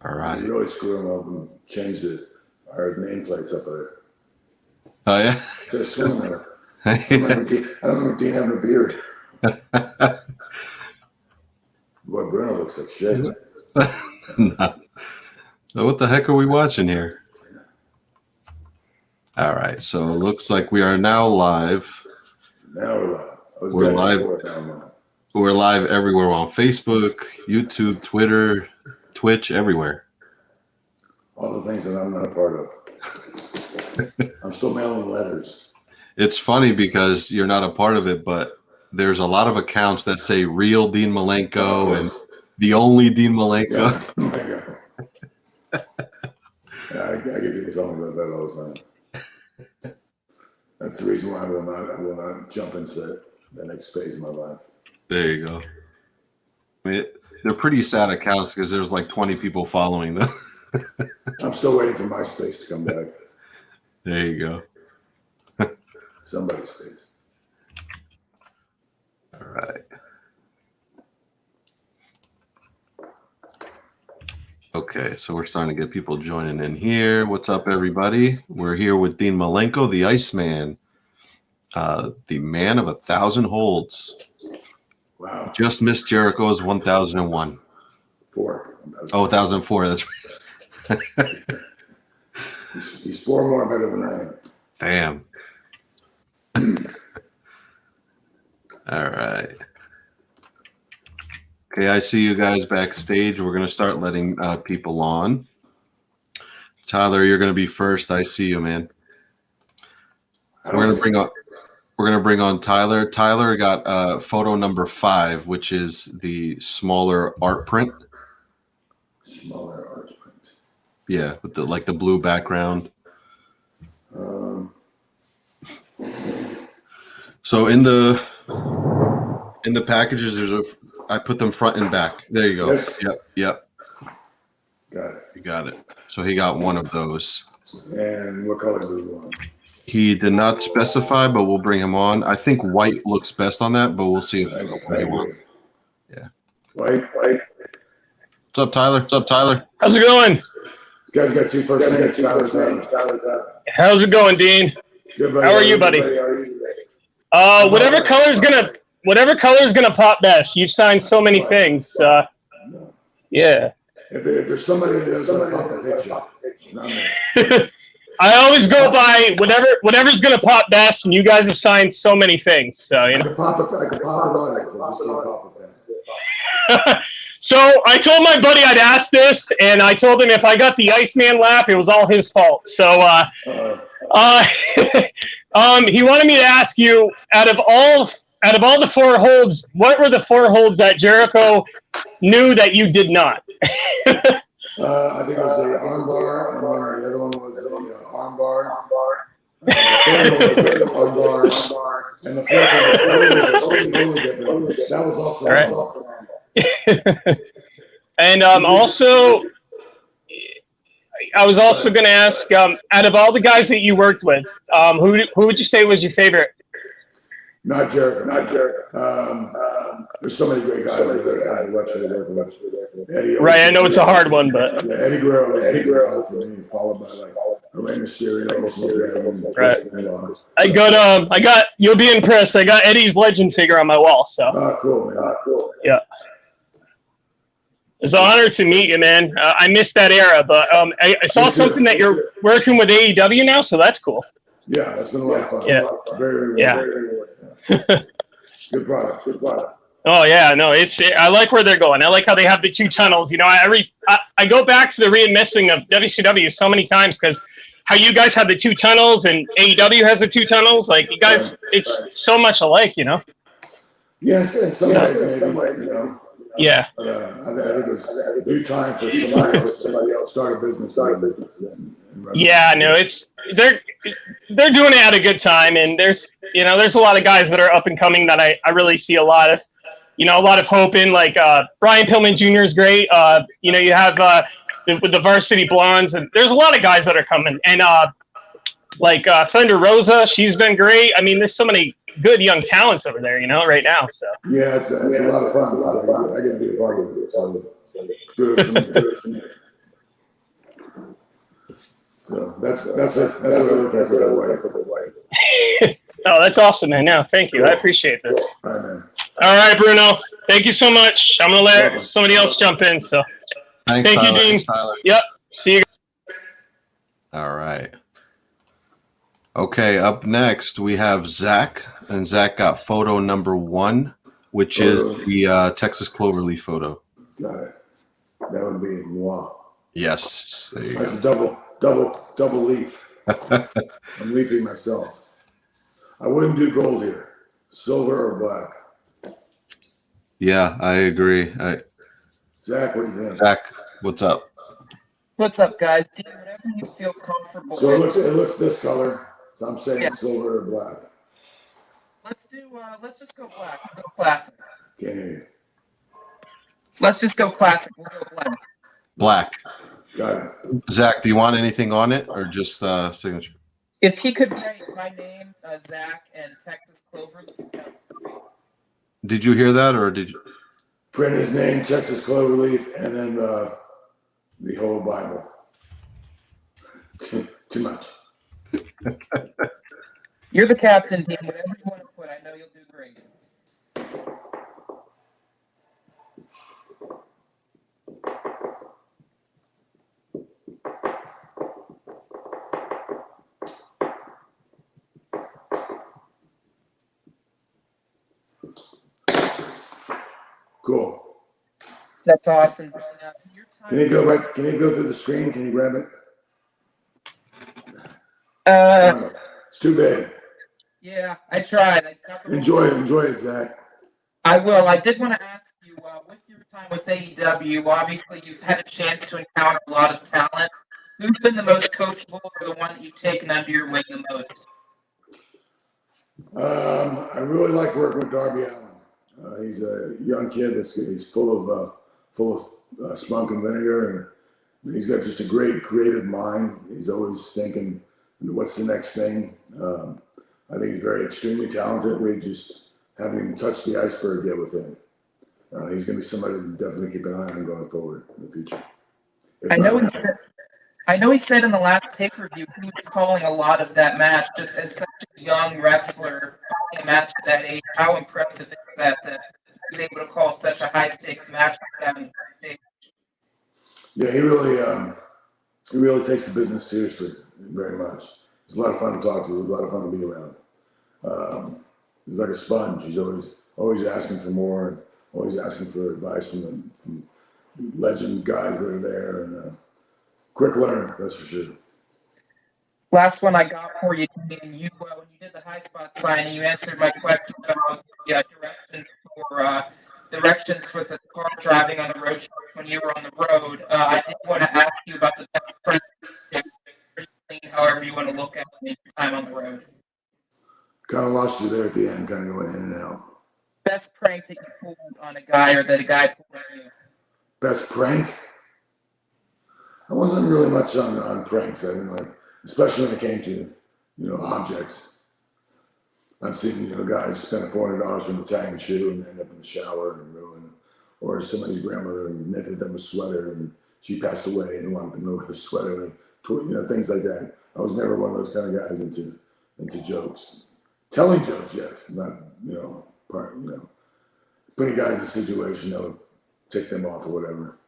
All right. We really screwed them up and changed our nameplates up there. Oh, yeah? Could have sworn there. I don't remember Dean having a beard. Boy, Bruno looks like shit. No. So what the heck are we watching here? All right, so it looks like we are now live. Now we're live. We're live everywhere on Facebook, YouTube, Twitter, Twitch, everywhere. All the things that I'm not a part of. I'm still mailing letters. It's funny because you're not a part of it, but there's a lot of accounts that say real Dean Malenko and the only Dean Malenko. Yeah, I get people telling me about that all the time. That's the reason why I will not jump into the next phase of my life. There you go. I mean, they're pretty sad accounts because there's like 20 people following them. I'm still waiting for MySpace to come back. There you go. Somebody's face. All right. Okay, so we're starting to get people joining in here. What's up, everybody? We're here with Dean Malenko, the Iceman, the man of 1,000 holds. Wow. Just missed Jericho's 1,001. 1,004. That's right. He's 4 more better than I am. Damn. All right. Okay, I see you guys backstage. We're going to start letting people on. Tyler, you're going to be first. I see you, man. We're going to bring on Tyler. Tyler got photo number 5, which is the smaller art print. Smaller art print. Yeah, with the blue background. So in the packages, I put them front and back. There you go. Yes. Yep. Got it. You got it. So he got one of those. And what color do you want? He did not specify, but we'll bring him on. I think white looks best on that, but we'll see if they want. Yeah. White. What's up, Tyler? How's it going? This guy's got 2 first names. How's it going, Dean? Good, buddy. How are you, buddy? Whatever color's gonna pop best. You've signed so many things. Yeah. If there's somebody that doesn't pop a picture, it's not me. I always go by whatever's gonna pop best, and you guys have signed so many things. So you know. I could pop it on it. So just pop it. So I told my buddy I'd ask this, and I told him if I got the Iceman laugh, it was all his fault. So he wanted me to ask you, out of all the 4 holds, what were the 4 holds that Jericho knew that you did not? I think it was the armbar, and then the other one was the armbar. The third one was the armbar, and the fourth one was totally different. That was also armbar. And also, I was also going to ask, out of all the guys that you worked with, who would you say was your favorite? Not Jericho. There's so many great guys that I work with. Right, I know it's a hard one, but Eddie Guerrero for me, followed by like Rey Mysterio. Right. I got. You'll be impressed. I got Eddie's legend figure on my wall. So. Oh, cool, man. Yeah. It's an honor to meet you, man. I missed that era, but I saw something that you're working with AEW now, so that's cool. Yeah, that's been a lot of fun. Yeah. Very good product. Oh yeah, no, I like where they're going. I like how they have the 2 tunnels. You know, I go back to the reinvesting of WCW so many times because how you guys have the 2 tunnels and AEW has the 2 tunnels. Like you guys, it's so much alike, you know. Yes, in some ways, maybe, you know. Yeah. I think it was a good time for somebody else to start a business. Yeah, no, they're doing it at a good time, and there's a lot of guys that are up and coming that I really see a lot of hope in. Like Brian Pillman Jr. is great. You have with the Varsity Blondes, and there's a lot of guys that are coming, and like Thunder Rosa, she's been great. I mean, there's so many good young talents over there, right now. So yeah, it's a lot of fun. I get to be a part of it. So good for me. So that's what I look at for white. Oh, that's awesome, man. No, thank you. Cool. I appreciate this. All right, man. All right, Bruno. Thank you so much. I'm gonna let Welcome. somebody else jump in. So Thanks, thank you, Tyler. Dean. Thanks, Tyler. Yep. See you. All right. Okay, up next we have Zach, and Zach got photo number 1, which is the Texas Cloverleaf photo. Got it. That would be moi. Yes, there you That's go. a double leaf. I'm leafing myself. I wouldn't do gold here. Silver or black. Yeah, I agree. Zach, what do you think? Zach, what's up? What's up, guys? Do whatever you feel comfortable So with. it looks this color. So I'm saying Yeah. silver or black. Let's just go black. We'll go classic. Can't hear you. Let's just go classic. We'll go black. Black. Got it. Zach, do you want anything on it or just signature? If he could write my name, Zach, and Texas Clover, Did you hear that or did you? Print his name, Texas Cloverleaf, and then the whole Bible. Too much. you're the captain, Dean. Whatever you want to put, I know you'll do great. Cool. That's awesome. Your time- Can you go right? Can you go through the screen? Can you grab it? Uh, It's too big. yeah, I tried. I got the Enjoy it, Zach. I will. I did want to ask you, with your time with AEW, obviously you've had a chance to encounter a lot of talent. Who's been the most coachable or the one that you've taken under your wing the most? I really like working with Darby Allin. He's a young kid he's full of spunk and vinegar, and he's got just a great creative mind. He's always thinking, what's the next thing? I think he's very extremely talented. We just haven't even touched the iceberg yet with him. He's going to be somebody to definitely keep an eye on going forward in the future. I know he said in the last pay-per-view he was calling a lot of that match just as such a young wrestler calling a match at that age. How impressive is that he was able to call such a high-stakes match like that on the stage? Yeah, he really takes the business seriously very much. He's a lot of fun to talk to. He's a lot of fun to be around. He's like a sponge. He's always asking for more, and always asking for advice from legend guys that are there, and quick learner, that's for sure. Last one I got for you, Dean, when you did the high spot signing, you answered my question about directions for the car driving on the road trip when you were on the road. I did want to ask you about the best friend, however you want to look at it, your time on the road. Kind of lost you there at the end, kind of going in and out. Best prank that you pulled on a guy or that a guy pulled on you? Best prank? I wasn't really much on pranks. I didn't like, especially when it came to, objects. I've seen, guys spend $400 on an Italian shoe and end up in the shower and ruin, or somebody's grandmother knitted them a sweater and she passed away and wanted them to wear the sweater, and, things like that. I was never one of those kind of guys into jokes. Telling jokes, yes, not, putting guys in a situation that would tick them off or whatever.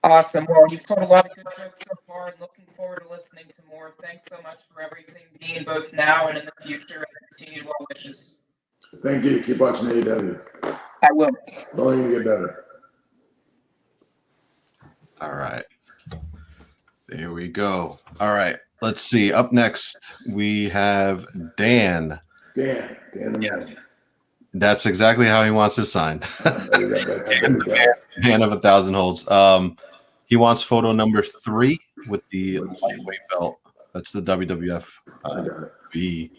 Awesome. Well, you've told a lot of good jokes so far, and looking forward to listening to more. Thanks so much for everything, Dean, both now and in the future, and continued well wishes. Thank you. Keep watching AEW. I will. Only going to get better. All right. There we go. All right. Let's see. Up next, we have Dan. Dan the man. That's exactly how he wants his sign. Man of 1,000 holds. He wants photo number 3 with the lightweight belt. That's the WWF B.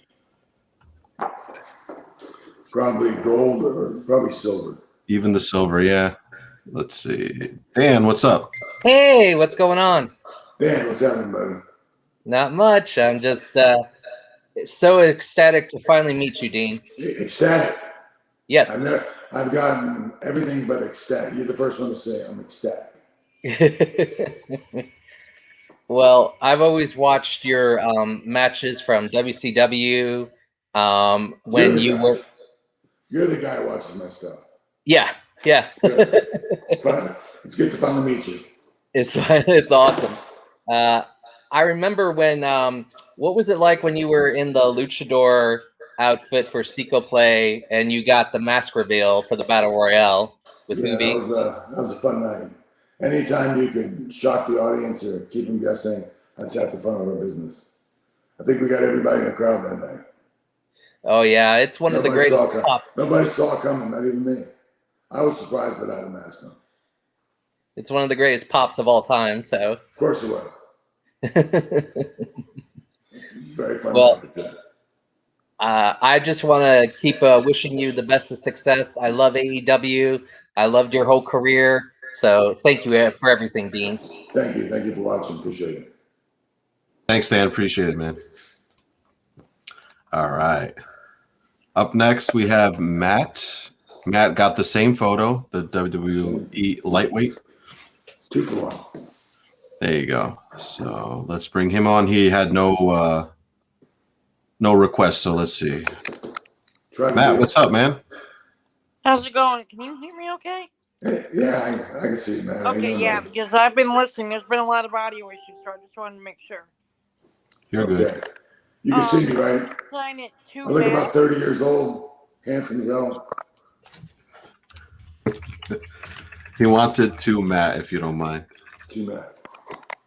Probably gold or probably silver. Even the silver, yeah. Let's see. Dan, what's up? Hey, what's going on? Dan, what's happening, buddy? Not much. I'm just so ecstatic to finally meet you, Dean. Ecstatic. Yes. I've gotten everything but ecstatic. You're the first one to say I'm ecstatic. Well, I've always watched your matches from WCW. When you were, You're the guy who watches my stuff. yeah. Good. Fine. It's good to finally meet you. It's awesome. I remember when what was it like when you were in the luchador outfit for Seco Play and you got the mask reveal for the Battle Royale with Yeah, Hoobie? that was a fun night. Anytime you could shock the audience or keep them guessing, that's half the fun of our business. I think we got everybody in the crowd that night. Oh yeah, it's one of the greatest pops. Nobody saw it coming, not even me. I was surprised that I had a mask on. It's one of the greatest pops of all time. So, of course it was. Very fun. Well, I just want to keep wishing you the best of success. I love AEW. I loved your whole career. So thank you for everything, Dean. Thank you. Thank you for watching. Appreciate it. Thanks, Dan. Appreciate it, man. All right. Up next, we have Matt. Matt got the same photo, the WWE Lightweight. It's 2 for 1. There you go. So let's bring him on. He had no requests, so let's see. Matt, what's up, man? How's it going? Can you hear me okay? Yeah, I can see you, man. Okay, yeah, because I've been listening. There's been a lot of audio issues, so I just wanted to make sure. You're good. You can see me, right? Sign it to I look about 30 years old, handsome as hell. He wants it to Matt, if you don't mind. To Matt.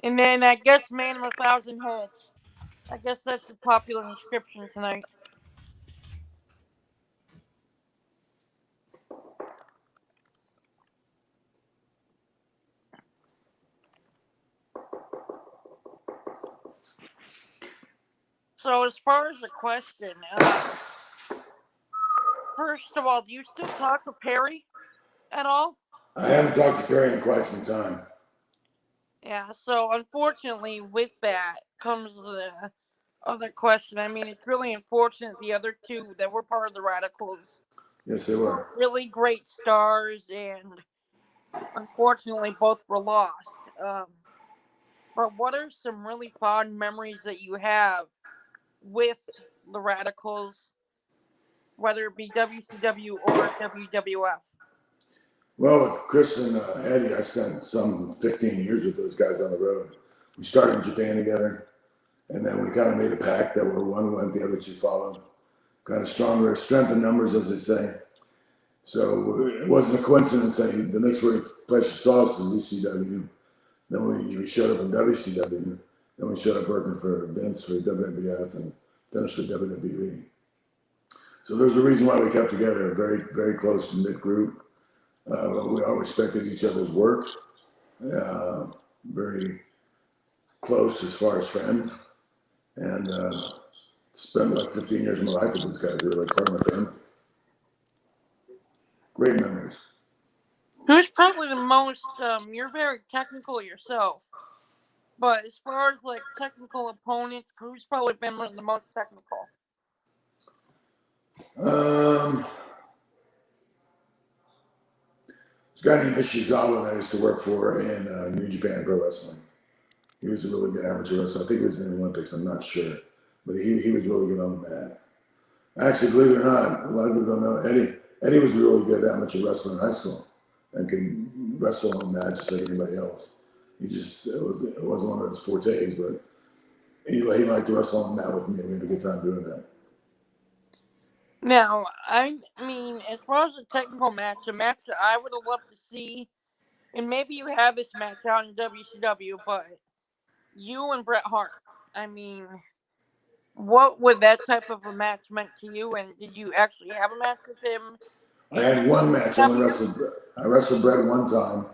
And then I guess Man of 1,000 Holds. I guess that's a popular inscription tonight. So as far as the question, first of all, do you still talk to Perry at all? I haven't talked to Perry in quite some time. Yeah, so unfortunately with that comes the other question. I mean, it's really unfortunate the other two that were part of the Radicals. Yes, they were. Really great stars, and unfortunately both were lost. But what are some really fond memories that you have with the Radicals, whether it be WCW or WWF? Well, with Chris and Eddie, I spent some 15 years with those guys on the road. We started in Japan together, and then we kind of made a pact that where one went, the other two followed. Kind of stronger, strength in numbers, as they say. So it wasn't a coincidence that the next place you saw us was ECW. Then we showed up in WCW. Then we showed up working for Vince for WWF and finished with WWE. So there's a reason why we kept together, a very, very close knit group. We all respected each other's work. Very close as far as friends. And spent like 15 years of my life with those guys. They were like part of my family. Great memories. Who's probably the most, you're very technical yourself, but as far as like technical opponents, who's probably been the most technical? This guy named Ishizawa that I used to work for in New Japan Pro Wrestling. He was a really good amateur wrestler. I think he was in the Olympics, I'm not sure. But he was really good on the mat. Actually, believe it or not, a lot of people don't know, Eddie was a really good amateur wrestler in high school and could wrestle on the mat just like anybody else. It wasn't one of his fortes, but he liked to wrestle on the mat with me. We had a good time doing that. Now, I mean, as far as a technical match, a match that I would have loved to see, and maybe you have this match out in WCW, but you and Bret Hart, I mean, what would that type of a match meant to you, and did you actually have a match with him? I had one match. I wrestled Bret one time,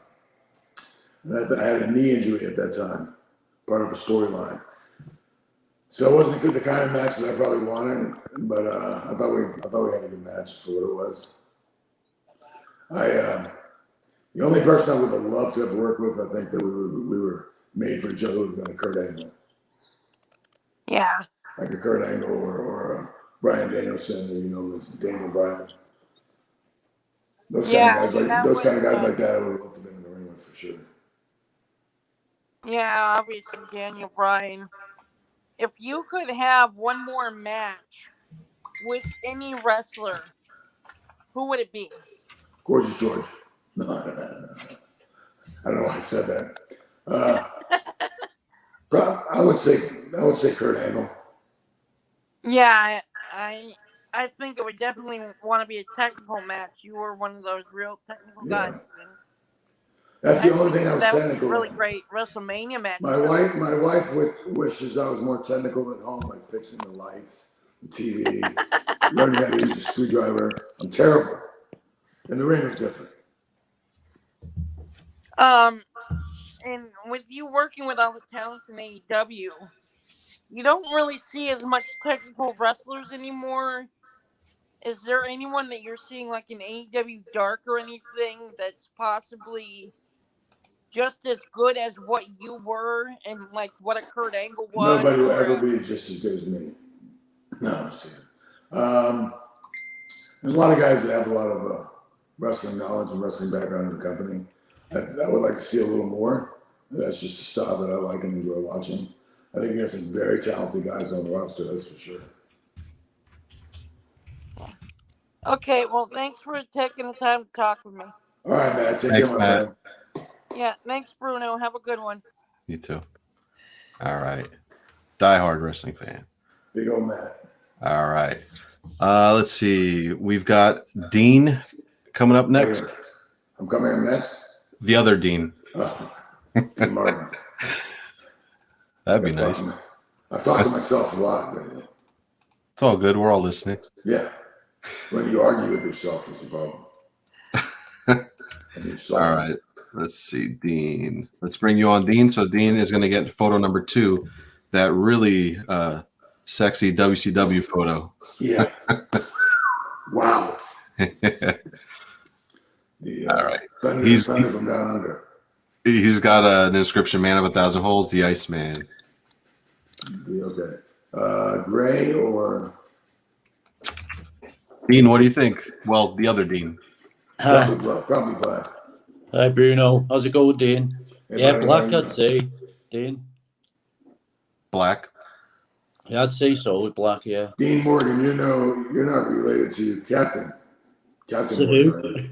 and I had a knee injury at that time, part of a storyline. So it wasn't the kind of match that I probably wanted, but I thought we had a good match for what it was. The only person I would have loved to have worked with, I think that we were made for each other, would have been a Kurt Angle. Yeah. Like a Kurt Angle or Bryan Danielson, Daniel Bryan. Those kind of guys like that, I would have loved to have been in the ring with for sure. Yeah, obviously Daniel Bryan. If you could have one more match with any wrestler, who would it be? Gorgeous George. No, I don't know why I said that. I would say Kurt Angle. Yeah, I think it would definitely want to be a technical match. You were one of those real technical guys. Yeah. That's the only thing I was that technical. Would be really great WrestleMania match. My wife wishes I was more technical at home, like fixing the lights, the TV, learning how to use a screwdriver. I'm terrible. And the ring was different. And with you working with all the talents in AEW, you don't really see as much technical wrestlers anymore. Is there anyone that you're seeing like in AEW Dark or anything that's possibly just as good as what you were and like what a Kurt Angle was? Nobody will ever be just as good as me. No, I'm just there's a lot of guys that have a lot of wrestling knowledge and wrestling background in the company. I would like to see a little more. That's just a style that I like and enjoy watching. I think you got some very talented guys on the roster, that's for sure. Okay, well, thanks for taking the time to talk with me. All right, Matt. Thanks, care, my friend. Yeah, thanks, Bruno. Have a good one. You too. All right. Die-hard wrestling fan. Big old Matt. All right. Let's see. We've got Dean coming up next. I'm coming up next? The other Dean. Oh, Dean Martin. That'd be nice. I've talked to myself a lot. But, it's all good. We're all listening. Yeah. When you argue with yourself, it's a problem. All right. Let's see, Dean. Let's bring you on, Dean. So Dean is going to get photo number 2, that really sexy WCW photo. Yeah. Wow. All right. He's from down under. He's got an inscription, "Man of 1,000 Holes," the Iceman. Okay. Gray or Dean? What do you think? Well, the other Dean. Probably black. Hi, Bruno. How's it going, Dean? Hey, yeah, black, I'd say. Dean? Black? Yeah, I'd say so, with black, yeah. Dean Morgan, you know, you're not related to Captain. Captain to Morgan, who? Right?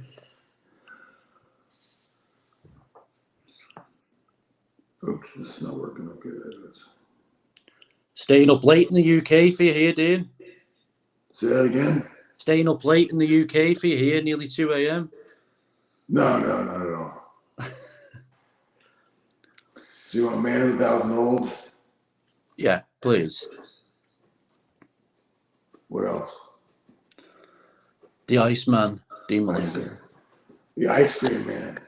Oops, this is not working. Okay, there it is. Staying up late in the UK for you here, Dean? Say that again? Staying up late in the UK for you here, nearly 2 a.m.? No, not at all. So you want Man of 1,000 Holes? Yeah, please. What else? The Iceman, Dean Malenko. The Ice Cream Man.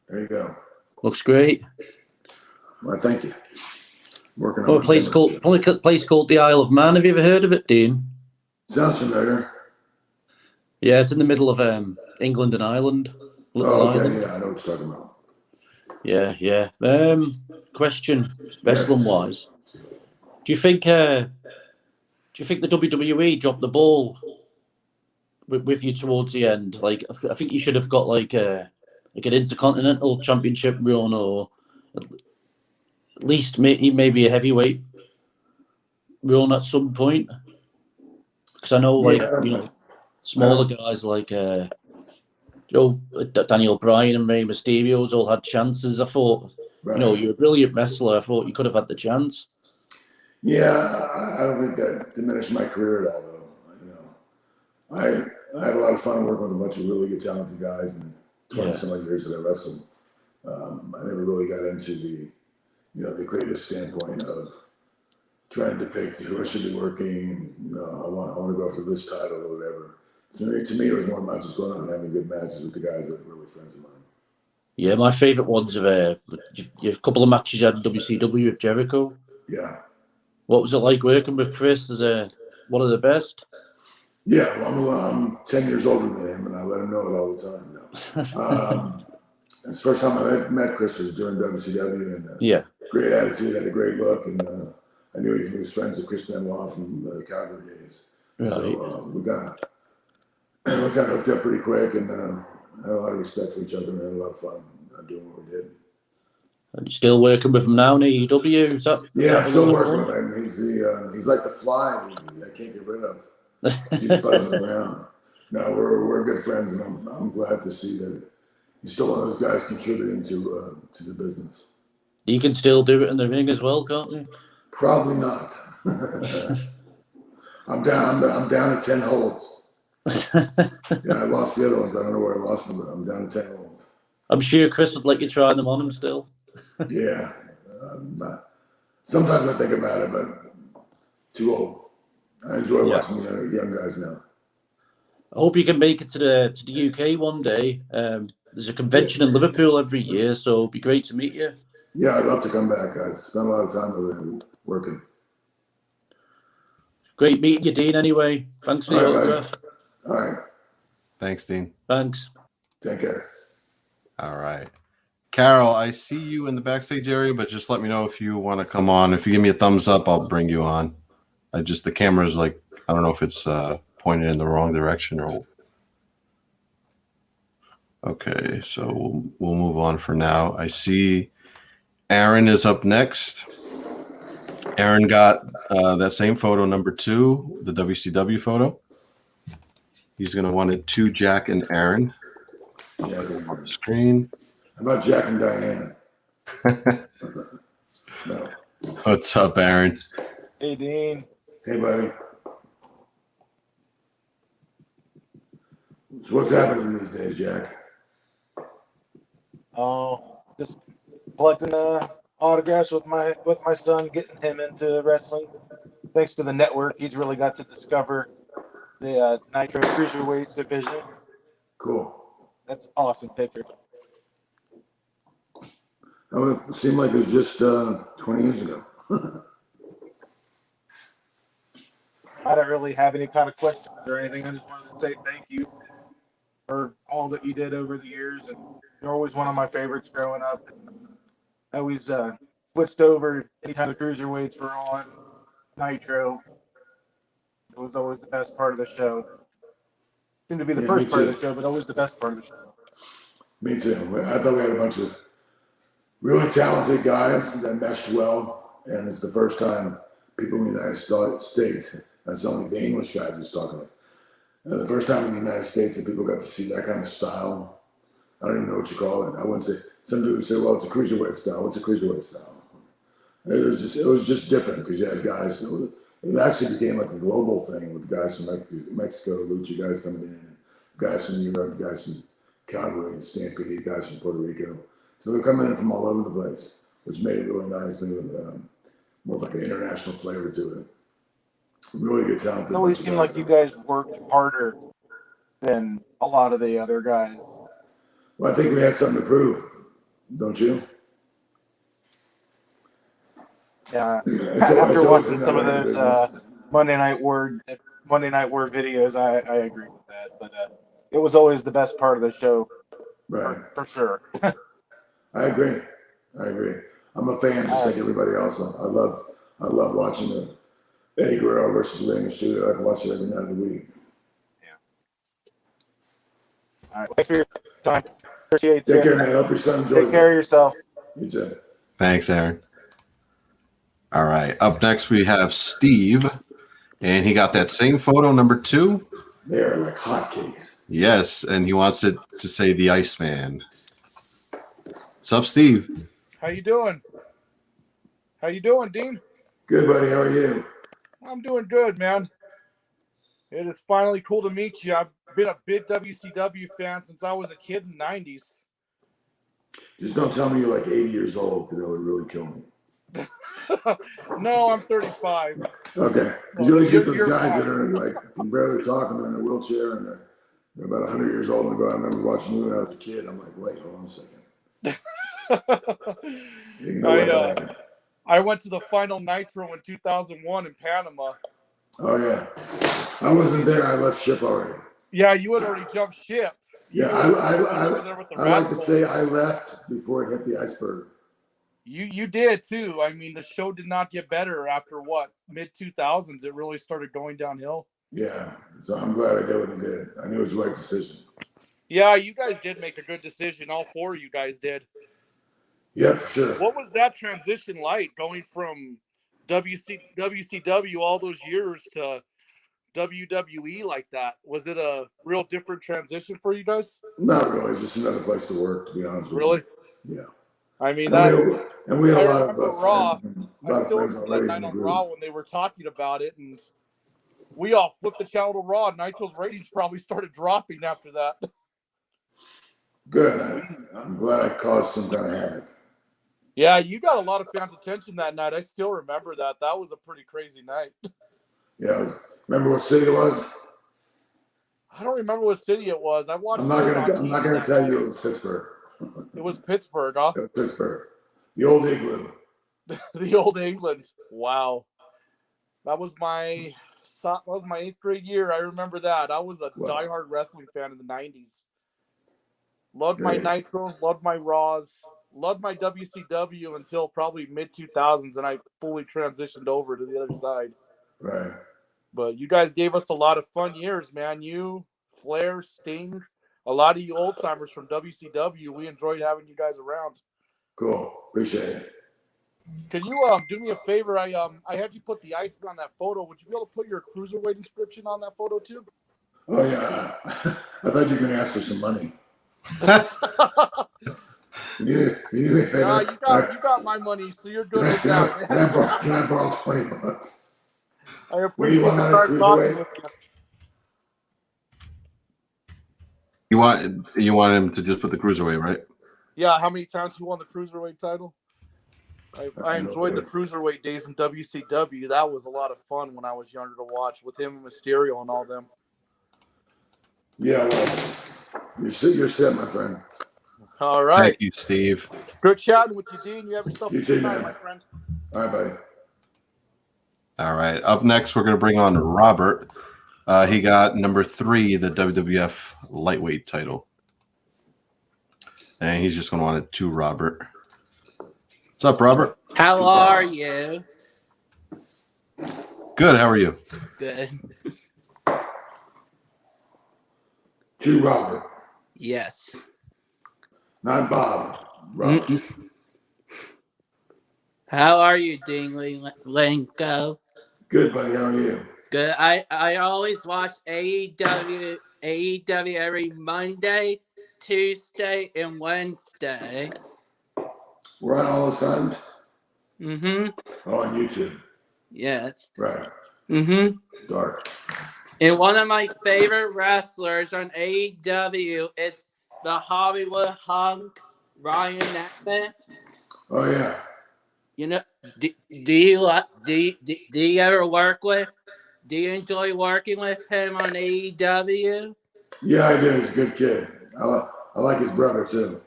There you go. Looks great. Well, thank you. Working For on a place called the Isle of Man. Have you ever heard of it, Dean? Sounds familiar. Yeah, it's in the middle of England and Ireland. Okay, yeah, I know what you're talking about. Yeah. Question, wrestling-wise, do you think the WWE dropped the ball with you towards the end? Like, I think you should have got like an Intercontinental Championship run, or at least maybe a heavyweight run at some point. Because I know, smaller guys like Daniel Bryan and Rey Mysterio's all had chances. I thought, you're a brilliant wrestler. I thought you could have had the chance. Yeah, I don't think that diminished my career at all, though. I had a lot of fun working with a bunch of really good, talented guys in 20-some years that I wrestled. I never really got into the creative standpoint of trying to depict who I should be working. I want to go for this title or whatever. To me, it was more about just going out and having good matches with the guys that are really friends of mine. Yeah, my favourite ones are a couple of matches you had in WCW with Jericho. Yeah. What was it like working with Chris as one of the best? Yeah, well, I'm 10 years older than him, and I let him know it all the time. It's the first time I met Chris was during WCW, and great attitude, had a great look, and I knew he was friends with Chris Benoit from the Calgary days. Right. So we got we kind of hooked up pretty quick and had a lot of respect for each other and had a lot of fun doing what we did. And you're still working with him now in AEW? Is that, Yeah, I'm is that still what working it's with him. He's like the fly I can't get rid of. He's buzzing around. No, we're good friends, and I'm glad to see that he's still one of those guys contributing to the business. You can still do it in the ring as well, can't you? Probably not. I'm down to 10 holds. Yeah, I lost the other ones. I don't know where I lost them, but I'm down to 10 holds. I'm sure Chris would let you try them on him still. Yeah. Sometimes I think about it, but too old. I enjoy watching the young guys now. I hope you can make it to the UK one day. There's a convention in Liverpool every year, so it'd be great to meet you. Yeah, I'd love to come back. I spent a lot of time over there working. Great meeting you, Dean, anyway. Thanks for the autograph. All right. Thanks, Dean. Thanks. Take care. All right. Carol, I see you in the backstage area, but just let me know if you want to come on. If you give me a thumbs up, I'll bring you on. The camera's like, I don't know if it's pointed in the wrong direction or. Okay, so we'll move on for now. I see Aaron is up next. Aaron got that same photo, number 2, the WCW photo. He's going to want it to Jack and Aaron. Jack On the screen. How about Jack and Diane? No. What's up, Aaron? Hey, Dean. Hey, buddy. So what's happening these days, Jack? Oh, just collecting autographs with my son, getting him into wrestling. Thanks to the network, he's really got to discover the Nitro Cruiserweight division. Cool. That's an awesome picture. Oh, it seemed like it was just 20 years ago. I don't really have any kind of questions or anything. I just wanted to say thank you for all that you did over the years, and you're always one of my favorites growing up. I always switched over anytime the cruiserweights were on Nitro. It was always the best part of the show. Seemed to be the first part of the show, but always the best part of the show. Me too. I thought we had a bunch of really talented guys that meshed well, and it's the first time people in the United States, that's only the English guy who's talking about, the first time in the United States that people got to see that kind of style. I don't even know what you call it. I wouldn't say, some people say, well, it's a cruiserweight style. What's a cruiserweight style? It was just different because you had guys, it actually became like a global thing with guys from Mexico, Lucha guys coming in, guys from New York, guys from Calgary, Stampede, guys from Puerto Rico. So they're coming in from all over the place, which made it really nice, made it more of like an international flavor to it. Really good talent. It always seemed like you guys worked harder than a lot of the other guys. Well, I think we had something to prove, don't you? Yeah. After watching some of those Monday Night War videos, I agree with that. But it was always the best part of the show, Right. for sure. I agree. I'm a fan, just like everybody else. I love watching the Eddie Guerrero versus Rey Mysterio. I can watch it every night of the week. Yeah. All right. Thanks for your time. Appreciate it. Take care, man. Hope your son enjoys it. Take care of yourself. You too. Thanks, Aaron. All right. Up next, we have Steve, and he got that same photo, number 2. They are like hotcakes. Yes, and he wants it to say the Iceman. What's up, Steve? How you doing? How you doing, Dean? Good, buddy. How are you? I'm doing good, man. It is finally cool to meet you. I've been a big WCW fan since I was a kid in the 90s. Just don't tell me you're like 80 years old, because that would really kill me. No, I'm 35. Okay. Because you always get those guys that are like can barely talk and they're in a wheelchair and they're about 100 years old and they go, I remember watching you when I was a kid. I'm like, wait, hold on a second. I went to the final Nitro in 2001 in Panama. Oh, yeah. I wasn't there. I left ship already. Yeah, you had already jumped ship. Yeah, I like to say I left before it hit the iceberg. You did too. I mean, the show did not get better after what, mid 2000s. It really started going downhill. Yeah, so I'm glad I did what I did. I knew it was the right decision. Yeah, you guys did make a good decision. All four of you guys did. Yeah, for sure. What was that transition like, going from WCW all those years to WWE like that? Was it a real different transition for you guys? Not really. It's just another place to work, to be honest with Really? you. Yeah. I mean, And we had I a lot remember of Raw. friends, I still friends remember that already in night the on group. Raw when they were talking about it, and we all flipped the channel to Raw. Nitro's ratings probably started dropping after that. Good. I'm glad I caused some kind of havoc. Yeah, you got a lot of fans' attention that night. I still remember that. That was a pretty crazy night. Yeah. Remember what city it was? I don't remember what city it was. I watched. I'm not it on gonna TV that tell night. you it was Pittsburgh. It was Pittsburgh, huh? It was Pittsburgh. The old igloo. The old England. Wow. That was my 8th grade year. I remember that. I was a diehard wrestling fan in the 90s. Loved my Nitros, loved my Raws, loved my WCW until probably mid-2000s, and I fully transitioned over to the other side. Right. But you guys gave us a lot of fun years, man. You, Flair, Sting, a lot of you old-timers from WCW. We enjoyed having you guys around. Cool. Appreciate it. Can you do me a favor? I had you put the ice on that photo. Would you be able to put your cruiserweight inscription on that photo too? Oh yeah. I thought you were gonna ask for some money. you do a favor. No, you got my money, so you're good with that. Can I borrow $20? I appreciate you want the on a start talking cruiserweight? with You you. want him to just put the cruiserweight, right? Yeah, how many times you won the cruiserweight title? I enjoyed the cruiserweight days in WCW. That was a lot of fun when I was younger to watch with him and Mysterio and all them. Yeah, well, you're set, my friend. All right. Thank you, Steve. Good chatting with you, Dean. You have yourself You a too, good night, man. my friend. All right, buddy. All right. Up next, we're going to bring on Robert. He got number 3, the WWF Lightweight Title. And he's just going to want it to Robert. What's up, Robert? How are you? Good. How are you? Good. To Robert. Yes. Not Bob. Robert. How are you, Dean Malenko? Good, buddy. How are you? Good. I always watch AEW every Monday, Tuesday, and Wednesday. We're on all those times? Mm-hmm. Oh, on YouTube. Yes. Right. Mm-hmm. Dark. And one of my favorite wrestlers on AEW is the Hollywood Hunk, Ryan Nathan. Oh, yeah. You know, do you ever work with? Do you enjoy working with him on AEW? Yeah, I do. He's a good kid. I like his brother, too.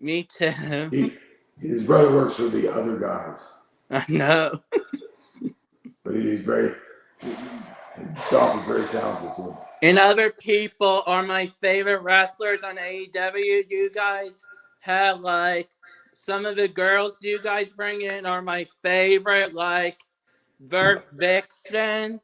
Me too. His brother works for the other guys. I know. But Dolph is very talented, too. And other people are my favorite wrestlers on AEW. You guys have, like, some of the girls you guys bring in are my favorite, like Vert Vixen.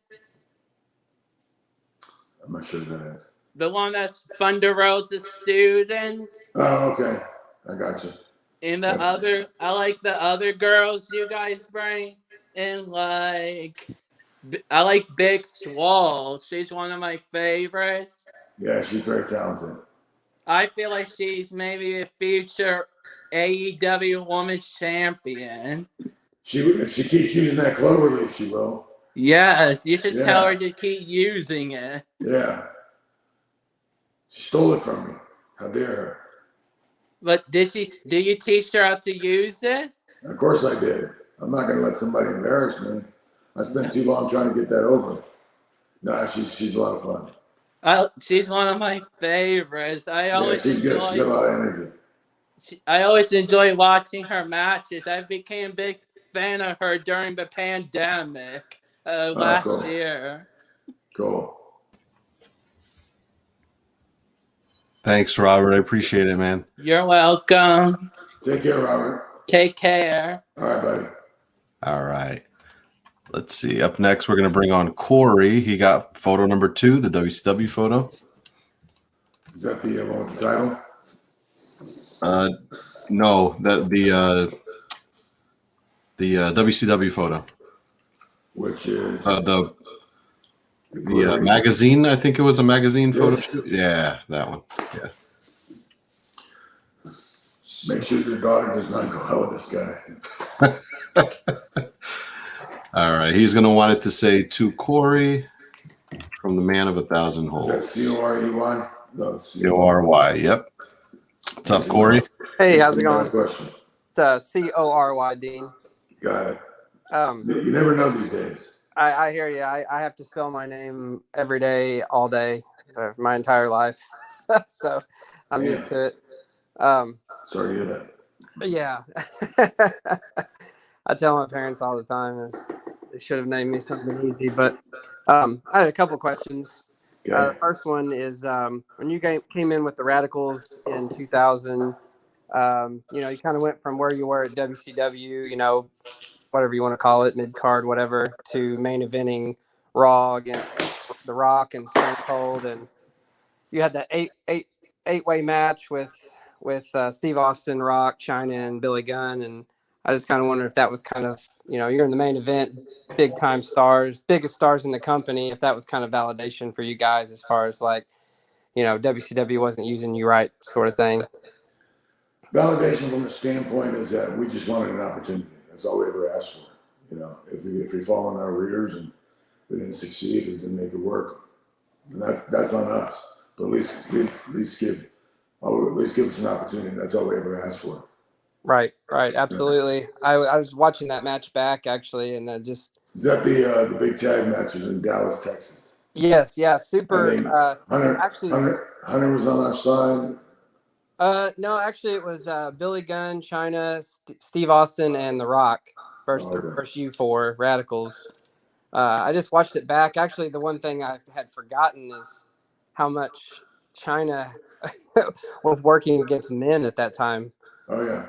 I'm not sure who that is. The one that's Thunder Rosa's student. Oh, okay. I got you. And I like the other girls you guys bring. And I like Big Swole. She's one of my favorites. Yeah, she's very talented. I feel like she's maybe a future AEW Women's Champion. If she keeps using that clover leaf, she will. Yes, you should tell her to keep using it. Yeah. She stole it from me. How dare her? But did you teach her how to use it? Of course I did. I'm not going to let somebody embarrass me. I spent too long trying to get that over. No, she's a lot of fun. She's one of my favorites. She's good. She's got a lot of energy. I always enjoy watching her matches. I became a big fan of her during the pandemic last year. Cool. Thanks, Robert. I appreciate it, man. You're welcome. Take care, Robert. Take care. All right, buddy. All right. Let's see. Up next, we're going to bring on Corey. He got photo number 2, the WCW photo. Is that the one with the title? No, the WCW photo. Which is the magazine. I think it was a magazine photo shoot. Yeah, that one. Yeah. Make sure your daughter does not go out with this guy. All right, he's going to want it to say to Corey from the Man of 1,000 Holes. Is that Corey? No, Cory. Yep. What's up, Corey? Hey, how's it going? Question. It's Cory, Dean. Got it. You never know these days. I hear you. I have to spell my name every day, all day, my entire life. So I'm used to it. Sorry to hear that. Yeah. I tell my parents all the time they should have named me something easy. But I had a couple questions. The first one is when you came in with the Radicals in 2000, you kind of went from where you were at WCW, whatever you want to call it, mid-card, whatever, to main eventing Raw against The Rock and Stone Cold. And you had that eight-way match with Steve Austin, Rock, Chyna, and Billy Gunn. And I just kind of wonder if that was kind of, you're in the main event, big-time stars, biggest stars in the company, if that was kind of validation for you guys as far as WCW wasn't using you right sort of thing. Validation from the standpoint is that we just wanted an opportunity. That's all we ever asked for. If we fall on our rears and we didn't succeed, we didn't make it work, and that's on us. But at least give us an opportunity. That's all we ever asked for. Right, absolutely. I was watching that match back actually, and is that the big tag matches in Dallas, Texas? Yes, yeah, super. Hunter was on our side. No, actually, it was Billy Gunn, Chyna, Steve Austin, and The Rock versus you four Radicals. I just watched it back. Actually, the one thing I had forgotten is how much Chyna was working against men at that time. Oh yeah.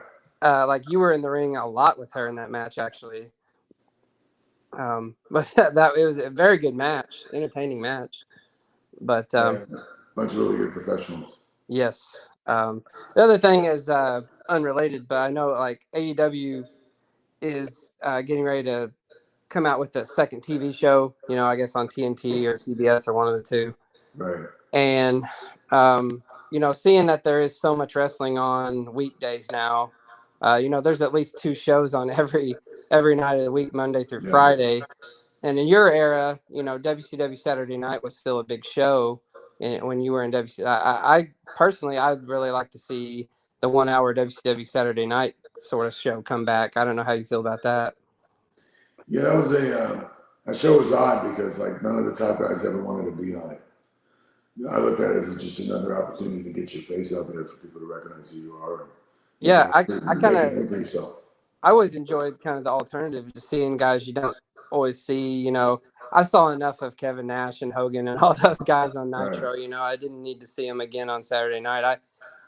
You were in the ring a lot with her in that match, actually. But it was a very good match, entertaining match. But bunch of really good professionals. Yes. The other thing is unrelated, but I know AEW is getting ready to come out with a second TV show, I guess on TNT or TBS or one of the two. Right. And, seeing that there is so much wrestling on weekdays now, there's at least 2 shows on every night of the week, Monday through Friday. And in your era, WCW Saturday Night was still a big show. And when you were in WCW, I personally, I'd really like to see the 1 hour WCW Saturday Night sort of show come back. I don't know how you feel about that. Yeah, that was that show was odd because none of the top guys ever wanted to be on it. I looked at it as just another opportunity to get your face out there for people to recognize who you are. Yeah, I always enjoyed kind of the alternative, just seeing guys you don't always see. I saw enough of Kevin Nash and Hogan and all those guys on Nitro. Right. I didn't need to see them again on Saturday night.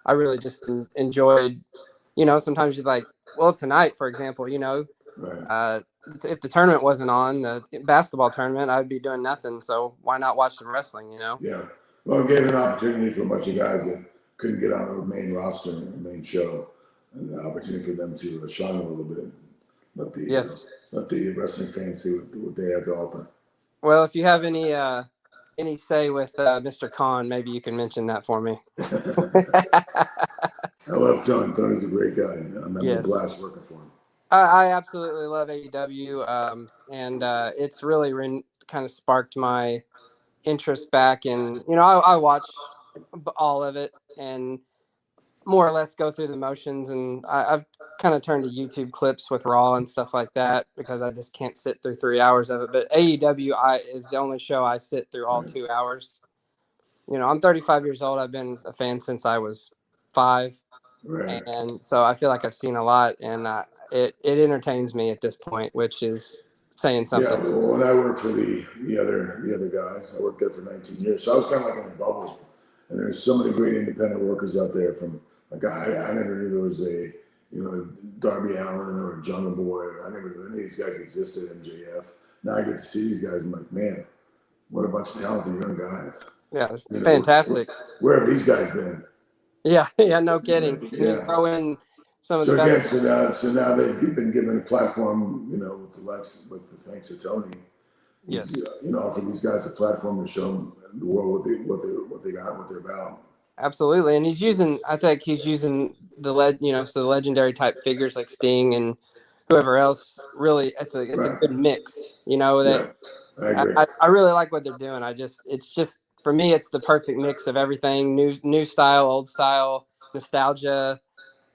I really just enjoyed. Sometimes you're like, well, tonight, for example, right. If the tournament wasn't on, the basketball tournament, I'd be doing nothing. So why not watch the wrestling? Yeah. Well, it gave an opportunity for a bunch of guys that couldn't get on the main roster and the main show, and the opportunity for them to shine a little bit. Let the wrestling fans see what they have to offer. Well, if you have any say with Mr. Khan, maybe you can mention that for me. I love Tony. Tony's a great guy. I'm having a blast working for him. I absolutely love AEW, and it's really kind of sparked my interest back in. I watch all of it and more or less go through the motions, and I've kind of turned to YouTube clips with Raw and stuff like that because I just can't sit through 3 hours of it. But AEW is the only show I sit through all 2 hours. I'm 35 years old. I've been a fan since I was 5. Right. And so I feel like I've seen a lot, and it entertains me at this point, which is saying something. Yeah, well, when I worked for the other guys, I worked there for 19 years, so I was kind of like in a bubble. And there's so many great independent workers out there. I never knew there was Darby Allin or Jungle Boy. I never knew any of these guys existed. MJF. now I get to see these guys. I'm like, man, what a bunch of talented young guys. Yeah, it's You know, fantastic. Where have these guys been? Yeah, no kidding. And you Yeah. throw in some of So the again, best. so now they've been given a platform, with the thanks to Tony. Yes. For these guys a platform to show them the world what they got, what they're about. Absolutely, and I think he's using the legendary type figures like Sting and whoever else. Really, it's a good mix. That I agree. I really like what they're doing. It's just for me, it's the perfect mix of everything: new style, old style, nostalgia.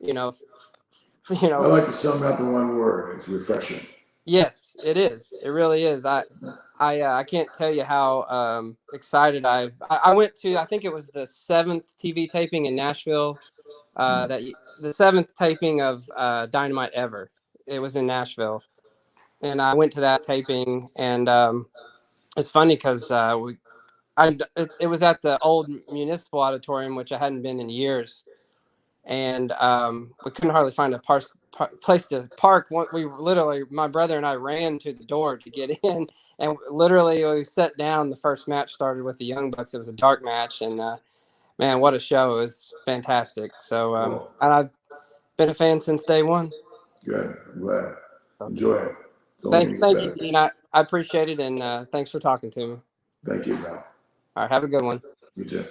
I like to sum it up in one word. It's refreshing. Yes, it is. It really is. I can't tell you how excited I went to. I think it was the 7th TV taping in Nashville. The 7th taping of Dynamite ever. It was in Nashville, and I went to that taping, and it's funny because it was at the old municipal auditorium, which I hadn't been in years. And we couldn't hardly find a place to park. We literally, my brother and I ran to the door to get in, and literally we sat down. The first match started with the Young Bucks. It was a dark match, and man, what a show! It was fantastic. So, and I've been a fan since day one. Good. I'm glad. Enjoy it. Thank you, Dean. I appreciate it, and thanks for talking to me. Thank you, pal. All right, have a good one. You too.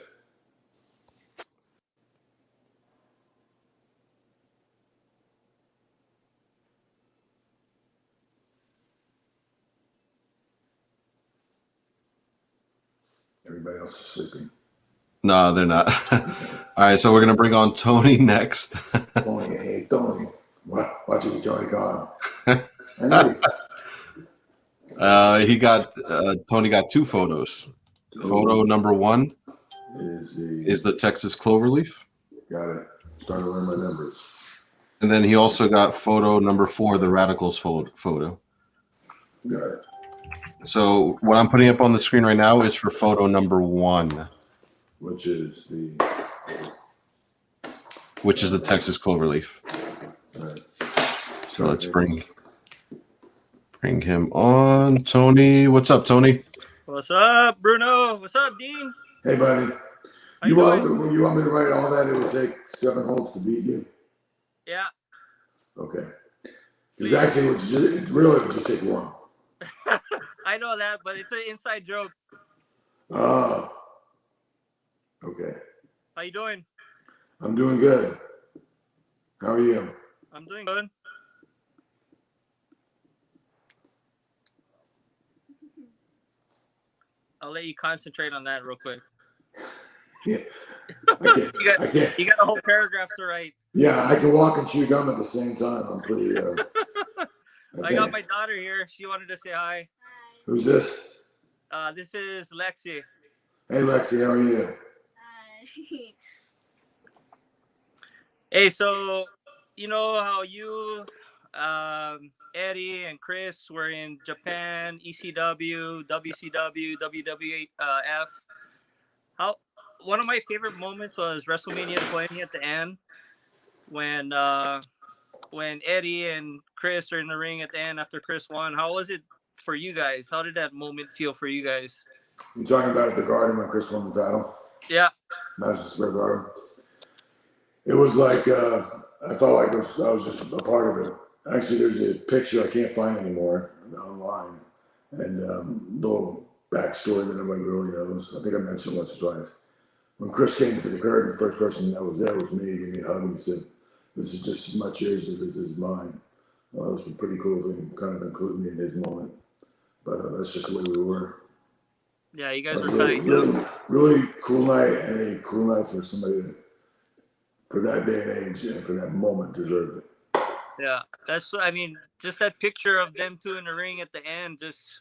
Everybody else is sleeping. No, they're not. All right, so we're going to bring on Tony next. Tony, hey, Tony. Watch it, Tony Khan. I know. Tony got 2 photos. Photo number 1 is the Texas Cloverleaf. Got it. Starting to learn my numbers. And then he also got photo number 4, the Radicals photo. Got it. So what I'm putting up on the screen right now is for photo number 1, which is the Texas Cloverleaf. Right. So let's bring him on. Tony, what's up, Tony? What's up, Bruno? What's up, Dean? Hey, buddy. You want me to write all that? It would take 7 holes to beat you. Yeah. Okay. Because actually, it really would just take 1. I know that, but it's an inside joke. Oh. Okay. How you doing? I'm doing good. How are you? I'm doing good. I'll let you concentrate on that real quick. Yeah. You got a whole paragraph to write. Yeah, I can walk and chew gum at the same time. I'm pretty. I got my daughter here. She wanted to say hi. Who's this? This is Lexi. Hey, Lexi, how are you? Hi. Hey, so you know how you, Eddie and Chris were in Japan, ECW, WCW, WWF. One of my favorite moments was WrestleMania 20 at the end when Eddie and Chris are in the ring at the end after Chris won. How was it for you guys? How did that moment feel for you guys? You talking about at the Garden when Chris won the title? Yeah. Madison Square Garden. It was like I felt like I was just a part of it. Actually, there's a picture I can't find anymore online, and little backstory that nobody really knows. I think I mentioned it once or twice. When Chris came to the curtain, the first person that was there was me. He gave me a hug and he said, "This is just as much yours as this is mine." Well, it was pretty cool to kind of include me in his moment, but that's just the way we were. Yeah, you guys were really cool night, and a cool night for somebody that, for that day and age and for that moment, deserved it. Yeah, just that picture of them two in the ring at the end, it's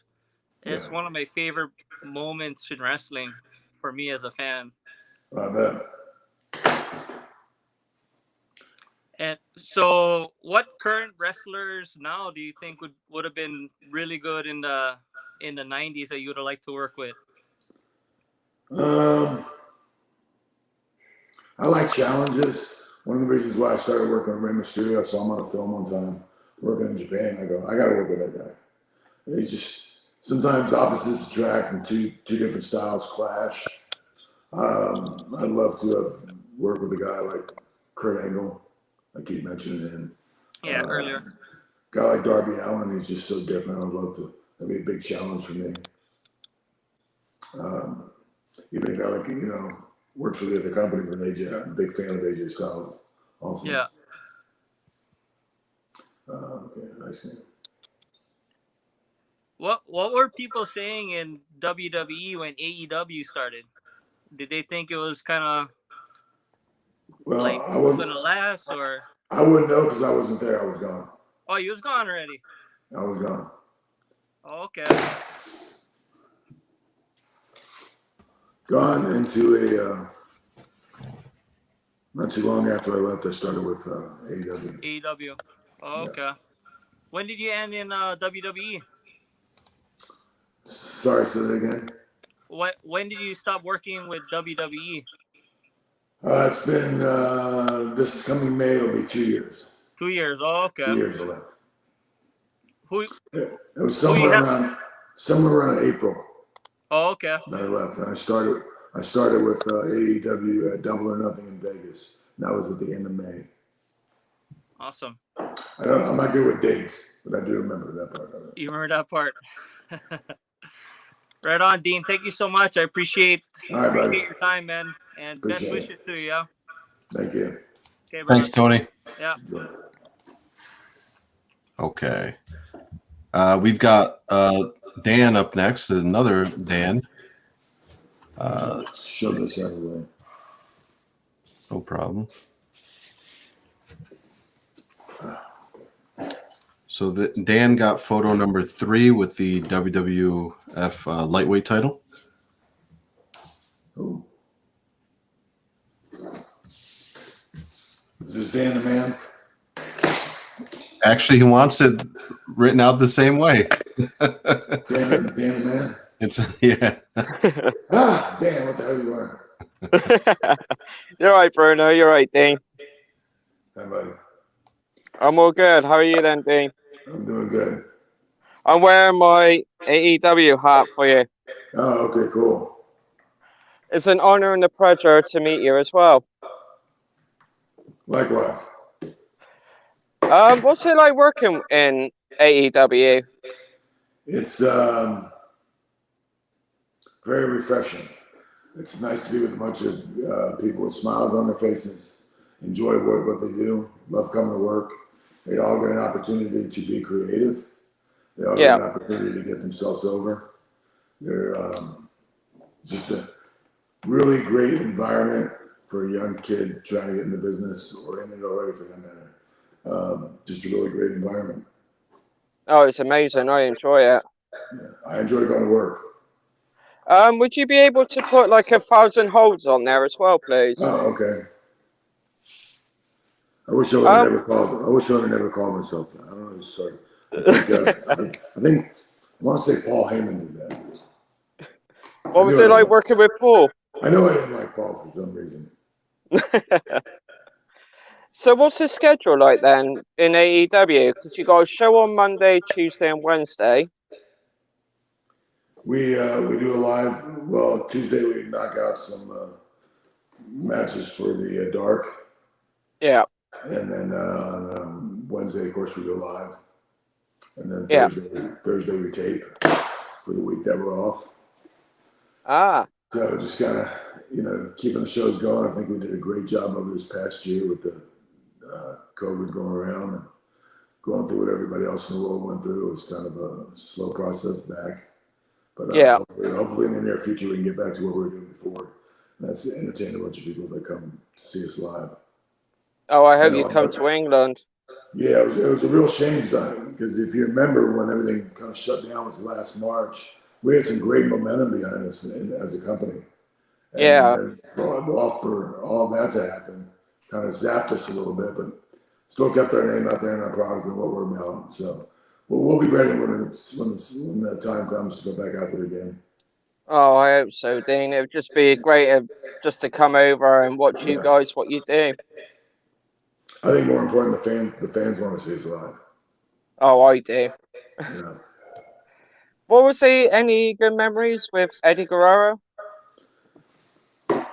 one of my favorite moments in wrestling for me as a fan. I bet. And so, what current wrestlers now do you think would have been really good in the 90s that you would have liked to work with? I like challenges. One of the reasons why I started working with Rey Mysterio, I saw him on a film one time working in Japan. I go, I got to work with that guy. sometimes opposites attract and two different styles clash. I'd love to have worked with a guy like Kurt Angle. I keep mentioning him. Yeah, earlier. Guy like Darby Allin, he's just so different. I'd love to. That'd be a big challenge for me. Even a guy like, works for the other company with AJ. I'm a big fan of AJ Styles also. Yeah. Okay, nice man. What were people saying in WWE when AEW started? Did they think it was kind of like I wouldn't, gonna last, or? I wouldn't know because I wasn't there. I was gone. Oh, you was gone already. I was gone. Oh, okay. Gone into a. Not too long after I left, I started with AEW. AEW. Oh, okay. When did you end in WWE? Sorry, say that again. When did you stop working with WWE? It's been this coming May. It'll be 2 years. 2 years. Oh, okay. 2 years I left. Who? It was somewhere around April. Oh, okay. That I left, and I started with AEW at Double or Nothing in Vegas. And that was at the end of May. Awesome. I'm not good with dates, but I do remember that part of it. You remember that part. Right on, Dean. Thank you so much. I appreciate your time, man. And best wishes to you. Yeah. Thank you. Okay, thanks, Tony. Yeah. Okay. We've got Dan up next. Another Dan. Show this out of the way. No problem. So Dan got photo number 3 with the WWF Lightweight title. Oh. Is this Dan the Man? Actually, he wants it written out the same way. Dan the Man? It's yeah. Dan, what the hell are you wearing? You're right, Bruno. You're right, Dean. Hi, buddy. I'm all good. How are you then, Dean? I'm doing good. I'm wearing my AEW hat for you. Oh, okay, cool. It's an honor and a pleasure to meet you as well. Likewise. What's it like working in AEW? It's very refreshing. It's nice to be with a bunch of people with smiles on their faces, enjoy what they do, love coming to work. They all get an opportunity to be creative. They all get an opportunity to get themselves over. They're just a really great environment for a young kid trying to get into business or in it already for that matter. Just a really great environment. Oh, it's amazing. I enjoy it. Yeah, I enjoy going to work. Would you be able to put like 1,000 holds on there as well, please? Oh, okay. I wish I would have never called. I wish I would have never called myself that. I don't know. Sorry. I want to say Paul Heyman did that. What was it like working with Paul? I know I didn't like Paul for some reason. So what's the schedule like then in AEW? Because you got a show on Monday, Tuesday, and Wednesday. We do a live. Well, Tuesday we knock out some matches for the dark. Yeah. And then on Wednesday, of course, we go live. And then Thursday we tape for the week that we're off. So just kind of, keeping the shows going. I think we did a great job over this past year with the COVID going around and going through what everybody else in the world went through. It was kind of a slow process back. But hopefully in the near future we can get back to what we were doing before. And that's to entertain a bunch of people that come to see us live. Oh, I hope you come to England. Yeah, it was a real shame because if you remember when everything kind of shut down was last March, we had some great momentum behind us as a company. And for all that to happen, kind of zapped us a little bit, but still kept our name out there and our product and what we're about. So we'll be ready when the time comes to go back out there again. Oh, I hope so, Dean. It would just be great just to come over and watch you guys, what you do. I think more important, the fans want to see us live. Oh, I do. What was any good memories with Eddie Guerrero?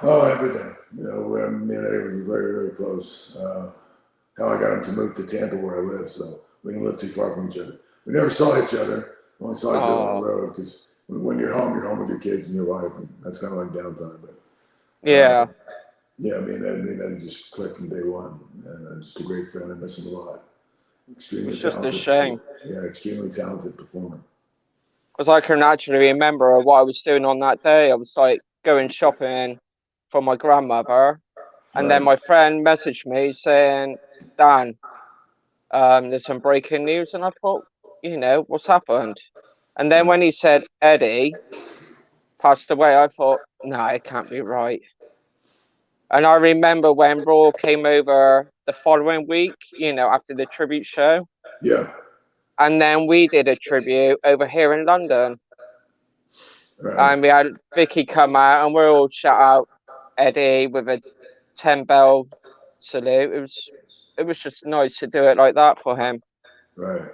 Oh, everything. You know, me and Eddie were very, very close. How I got him to move to Tampa where I live, so we didn't live too far from each other. We never saw each other. We only saw each other on the road because when you're home with your kids and your wife, and that's kind of like downtime. But Yeah. yeah, me and Eddie just clicked from day one, and just a great friend. I miss him a lot. Extremely It's just a talented. shame. Yeah, extremely talented performer. Because I can actually remember what I was doing on that day. I was like going shopping for my grandmother, and then my friend messaged me saying, "Dan, there's some breaking news," and I thought, you know, what's happened? And then when he said Eddie passed away, I thought, no, it can't be right. And I remember when Raw came over the following week, you know, after the tribute show. Yeah. And then we did a tribute over here in London. Right. And we had Vicky come out and we all shout out Eddie with a 10-bell salute. It was just nice to do it like that for him. Right.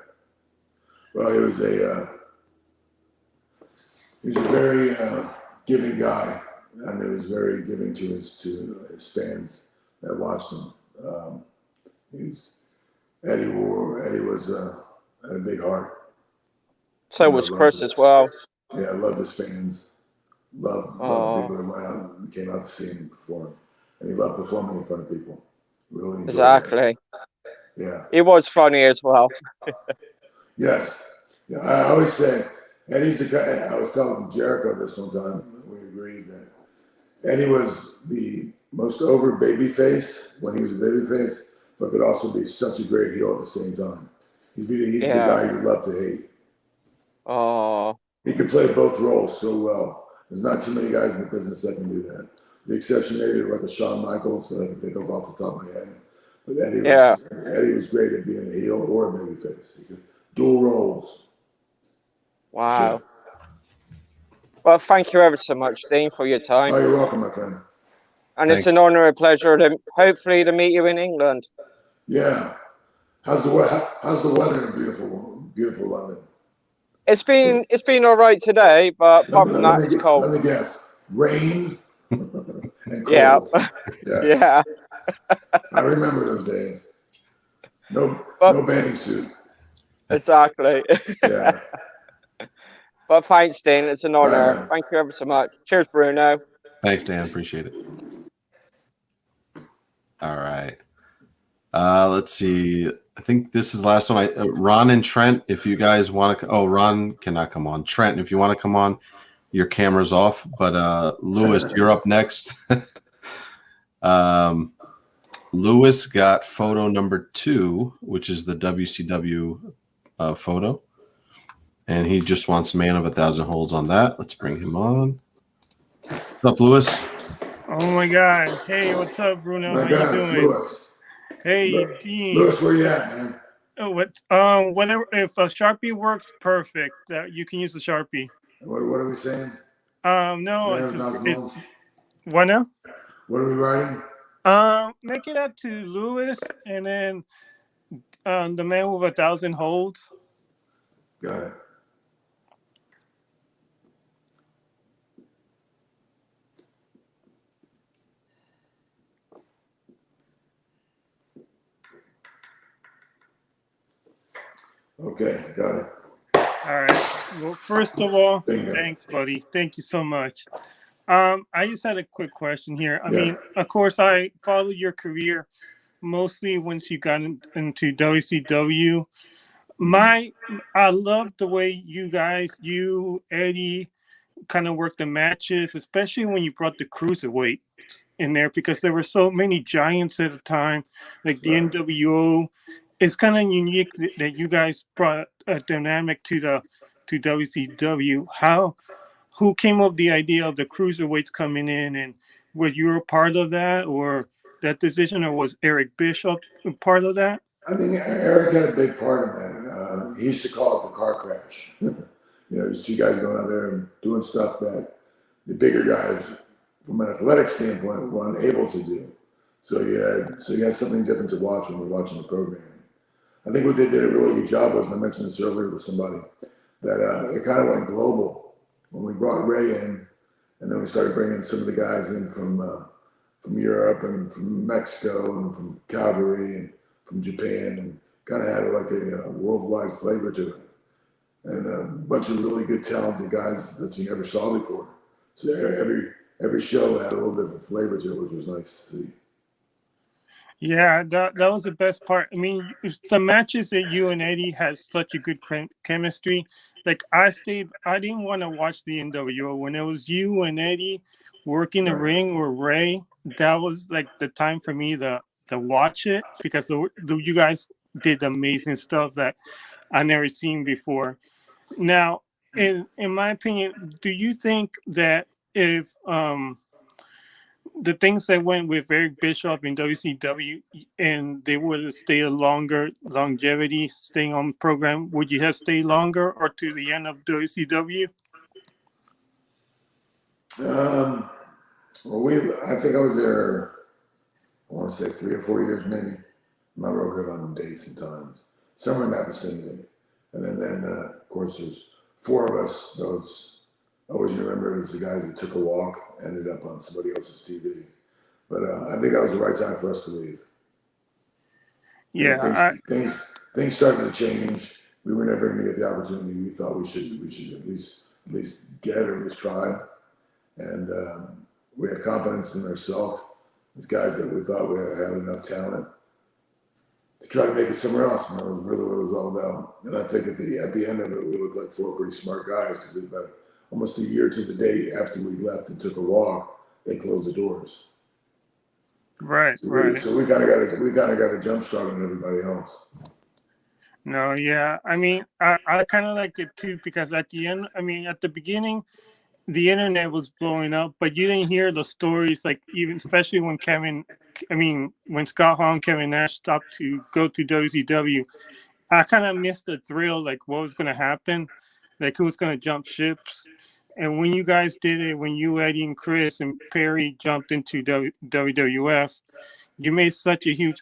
Well, he was a very giving guy, and he was very giving to his fans that watched him. Eddie was had a big heart. So was Chris as well. Yeah, I loved his fans. Loved the people that went out and came out to see him perform, and he loved performing in front of people. Really enjoyed Exactly. that. Yeah. He was funny as well. Yes. Yeah, I always say Eddie's the guy. I was telling Jericho this one time. We agreed that Eddie was the most over baby face when he was a baby face, but could also be such a great heel at the same time. He's the guy you'd love to hate. Oh. He could play both roles so well. There's not too many guys in the business that can do that. The exception maybe like a Shawn Michaels that I can think of off the top of my head. But Eddie was great at being a heel or a baby face. He could dual roles. Wow. Sure. Well, thank you ever so much, Dean, for your time. Oh, you're welcome, my friend. And it's an honor and pleasure to hopefully to meet you in England. Yeah. How's the weather in beautiful London? It's been all right today, but apart from that, it's cold. Let me guess. Rain and cold. Yeah. Yes. Yeah. I remember those days. No bathing suit. Exactly. Yeah. But thanks, Dean. It's an honor. Right, thank you ever so much. Cheers, Bruno. Thanks, Dan. Appreciate it. All right. Let's see. I think this is the last one. Ron and Trent, if you guys want to. Oh, Ron cannot come on. Trent, if you want to come on, your camera's off. But Lewis, you're up next. Lewis got photo number 2, which is the WCW photo. And he just wants man of 1,000 holds on that. Let's bring him on. What's up, Lewis? Oh my God! Hey, what's up, Bruno? How you doing? Lewis. Hey, Dean. Lewis, where you at, man? Oh, whenever if a Sharpie works, perfect. That you can use the Sharpie. What are we saying? No, it's what now? What are we writing? Make it up to Lewis, and then the man with 1,000 holds. Got it. Okay, got it. All right. Well, first of all, thanks, buddy. Thank you so much. I just had a quick question here. I mean, of course, I followed your career mostly once you got into WCW. I love the way you, Eddie, kind of worked the matches, especially when you brought the cruiserweight in there, because there were so many giants at the time, like the NWO. It's kind of unique that you guys brought a dynamic to WCW. Who came up with the idea of the cruiserweights coming in, and were you a part of that, or that decision, or was Eric Bischoff a part of that? I think Eric had a big part of that. He used to call it the car crash. There's two guys going out there and doing stuff that the bigger guys, from an athletic standpoint, were unable to do. So you had something different to watch when you're watching the programming. I think what they did a really good job was, and I mentioned this earlier with somebody, that it kind of went global when we brought Ray in, and then we started bringing some of the guys in from Europe and from Mexico and from Calgary and from Japan, and kind of had like a worldwide flavor to it, and a bunch of really good, talented guys that you never saw before. So every show had a little different flavor to it, which was nice to see. Yeah, that was the best part. I mean, the matches that you and Eddie had such a good chemistry. Like I didn't want to watch the NWO when it was you and Eddie working the ring with Ray. That was like the time for me to watch it, because you guys did amazing stuff that I never seen before. Now, in my opinion, do you think that if the things that went with Eric Bischoff in WCW, and they would have stayed a longer longevity staying on the program, would you have stayed longer or to the end of WCW? Well, I think I was there, I want to say 3 or 4 years maybe. I'm not real good on dates and times. Somewhere in that vicinity. And then of course, there's 4 of us. Those I always remember it was the guys that took a walk, ended up on somebody else's TV. But I think that was the right time for us to leave. Yeah, things started to change. We were never going to get the opportunity we thought we should at least get or at least try. And we had confidence in ourselves. These guys that we thought we had enough talent to try to make it somewhere else, and that was really what it was all about. And I think at the end of it, we looked like 4 pretty smart guys, because about almost a year to the date after we left and took a walk, they closed the doors. Right, So right. So we kind of got a jump start on everybody else. No, yeah. I mean, I kind of like it too, because at the end, I mean, at the beginning, the internet was blowing up, but you didn't hear the stories, like even especially when when Scott Hall and Kevin Nash stopped to go to WCW. I kind of missed the thrill, like what was going to happen, like who was going to jump ships. And when you guys did it, when you, Eddie, and Chris and Perry jumped into WWF, you made such a huge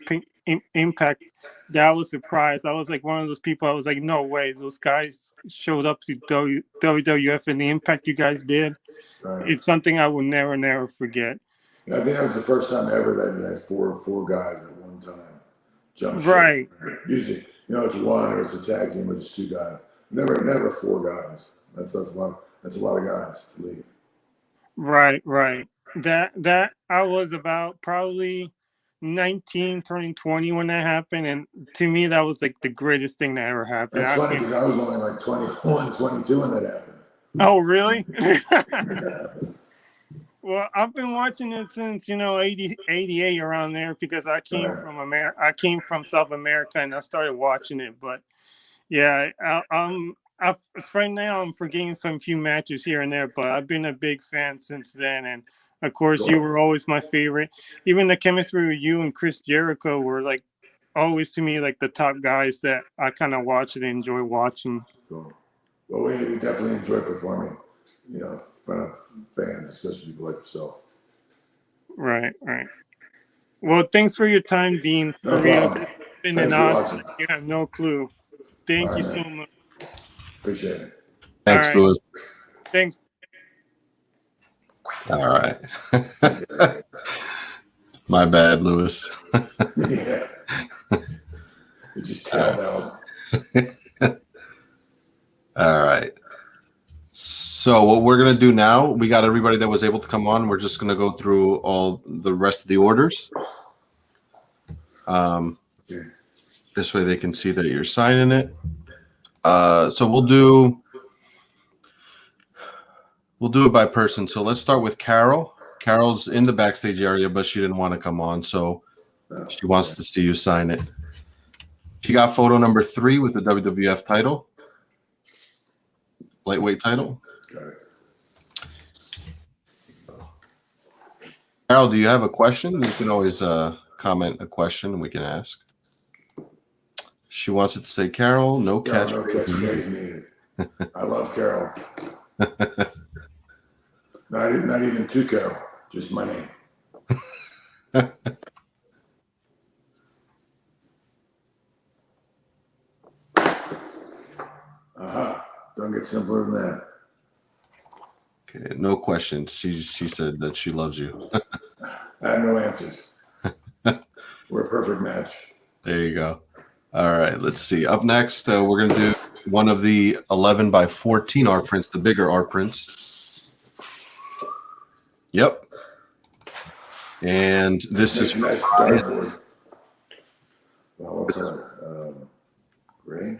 impact that I was surprised. I was like one of those people, I was like, no way, those guys showed up to WWF, and the impact you guys did, it's something I will never forget. Yeah, I think that was the first time ever that you had four guys at one time jump ship. Right. Usually, it's one or it's a tag team, but it's 2 guys. Never 4 guys. That's a lot of guys to leave. Right. That I was about probably 19, turning 20 when that happened, and to me that was like the greatest thing that ever happened. That's funny, because I was only like 21, 22 when that happened. Oh, really? Well, I've been watching it since 80, 88, around there, because I came from America. I came from South America, and I started watching it. But yeah, right now I'm forgetting some few matches here and there, but I've been a big fan since then. And of course, you were always my favorite. Even the chemistry with you and Chris Jericho were like always to me like the top guys that I kind of watch and enjoy watching. Cool. Well, we definitely enjoy performing, in front of fans, especially people like yourself. Right. Well, thanks for your time, Dean. For real, it's been an honor. You have no clue. Thank you so much. Appreciate it. Thanks, Louis. Thanks. All right. My bad, Louis. Yeah. You just tailed out. All right. So what we're going to do now, we got everybody that was able to come on. We're just going to go through all the rest of the orders. This way they can see that you're signing it. So we'll do it by person. So let's start with Carol. Carol's in the backstage area, but she didn't want to come on, so she wants to see you sign it. She got photo number 3 with the WWF title, lightweight title. Got it. Carol, do you have a question? You can always comment a question and we can ask. She wants it to say Carol, no catchphrase needed. I love Carol. Not even 2 Carol, just my name. Don't get simpler than that. Okay, no questions. She said that she loves you. I have no answers. We're a perfect match. There you go. All right, let's see. Up next, we're going to do one of the 11 by 14 art prints, the bigger art prints. Yep. And this is nice dartboard. What color? Gray?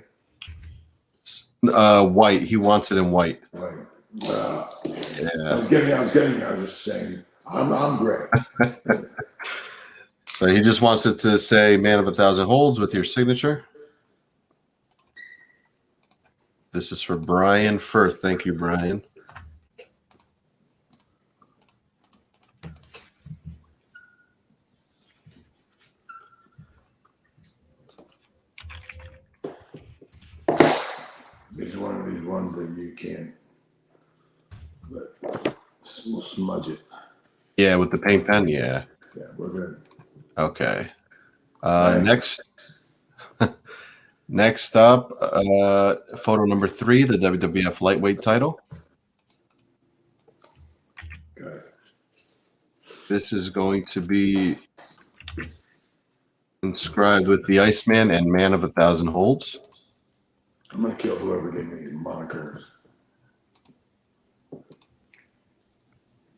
White. He wants it in white. White. Yeah. I was just saying. I'm gray. So he just wants it to say "Man of 1,000 Holds" with your signature. This is for Brian Firth. Thank you, Brian. This is one of these ones that you can't we'll smudge it. Yeah, with the paint pen. Yeah. Yeah, we're good. Okay. Next up, photo number 3, the WWF Lightweight Title. Okay. This is going to be inscribed with the Iceman and Man of 1,000 Holds. I'm gonna kill whoever gave me these monikers.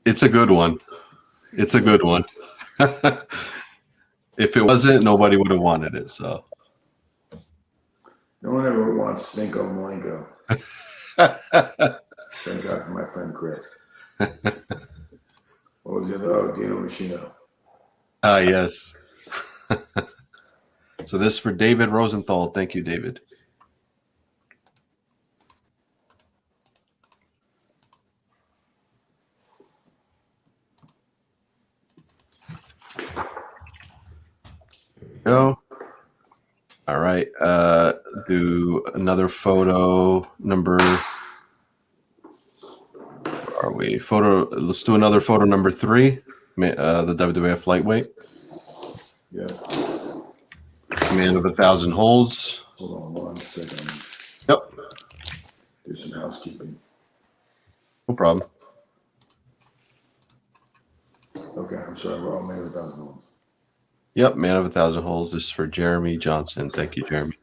It's a good one. It's a good one. If it wasn't, nobody would have wanted it. So no one ever wants Stinko Malenko. Thank God for my friend Chris. What was the other? Oh, Dino Machino. Yes. So this is for David Rosenthal. Thank you, David. Go. All right. Do another photo number. Where are we? Let's do another photo number 3. The WWF Lightweight. Yeah. Man of 1,000 Holds. Hold on 1 second. Yep. Do some housekeeping. No problem. Okay, I'm sorry. We're all Man of 1,000 Holds. Yep, Man of 1,000 Holds. This is for Jeremy Johnson. Thank you, Jeremy.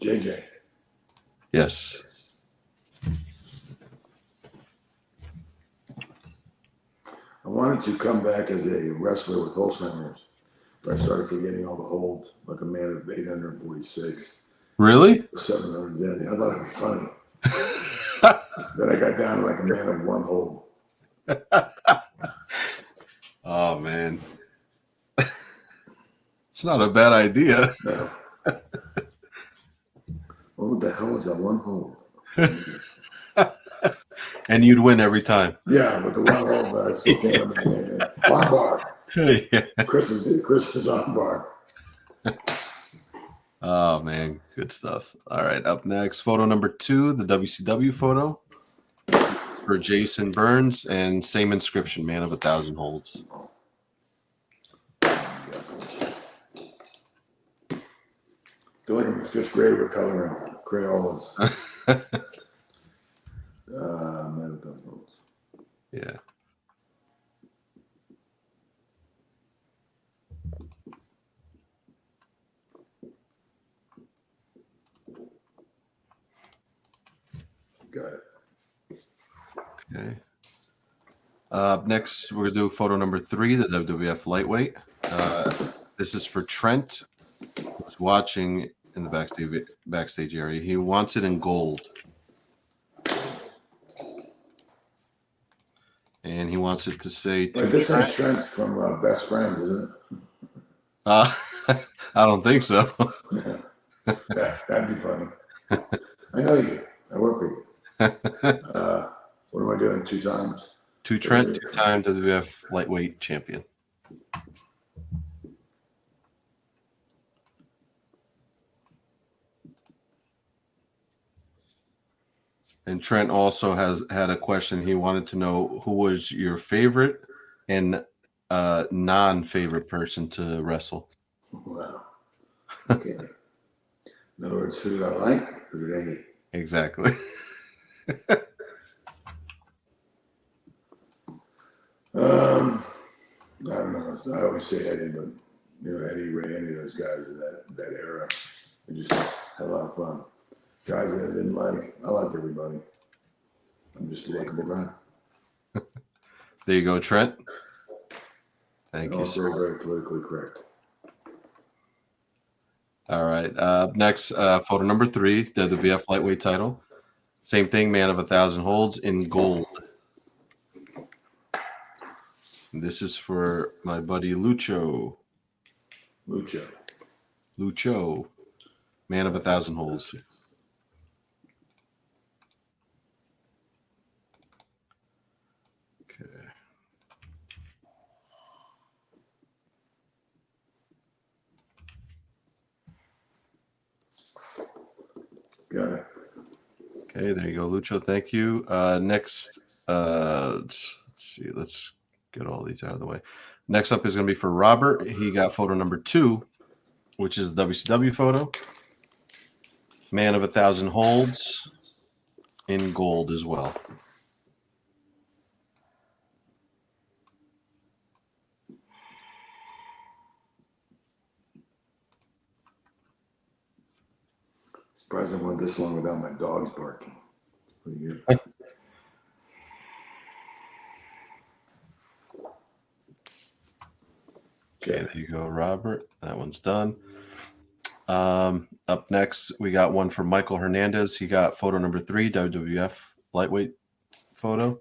JJ. Yes. I wanted to come back as a wrestler with Alzheimer's, but I started forgetting all the holds, like a man of 846. Really? 700. I thought it'd be funny. Then I got down to like a man of 1 hold. Oh, man. It's not a bad idea. No. What the hell is that 1 hold? And you'd win every time. Yeah, but the 1 hold, I still can't remember. On bar. Yeah. Chris is on bar. Oh, man. Good stuff. All right. Up next, photo number 2, the WCW photo for Jason Burns, and same inscription, Man of 1,000 Holds. I feel like I'm in 5th grade with coloring Crayolas. Man of 1,000 holds. Yeah. Got it. Okay. Up next, we're going to do photo number 3, the WWF Lightweight. This is for Trent, who's watching in the backstage area. He wants it in gold. And he wants it to say... Wait, this ain't Trent from Best Friends, isn't it? I don't think so. That'd be funny. I know you. I work with you. What am I doing? 2 times? 2 Trent, 2-time WWF Lightweight Champion. And Trent also had a question. He wanted to know who was your favorite and non-favorite person to wrestle. Wow. Okay. In other words, who did I like? Who did I hate? Exactly. I don't know. I always say Eddie, but Eddie, Ray, any of those guys in that era, they just had a lot of fun. Guys that I didn't like, I liked everybody. I'm just a likable guy. There you go, Trent. Thank you, Very, sir. very politically correct. All right. Next, photo number 3, WWF Lightweight Title. Same thing, man of 1,000 holds in gold. And this is for my buddy Lucho. Lucho. Man of 1,000 holds. Okay. Got it. Okay, there you go, Lucho. Thank you. Next, let's see. Let's get all these out of the way. Next up is going to be for Robert. He got photo number 2, which is the WCW photo. Man of 1,000 holds in gold as well. Surprised I went this long without my dogs barking. Pretty good. Okay, there you go, Robert. That one's done. Up next, we got one from Michael Hernandez. He got photo number 3, WWF Lightweight photo.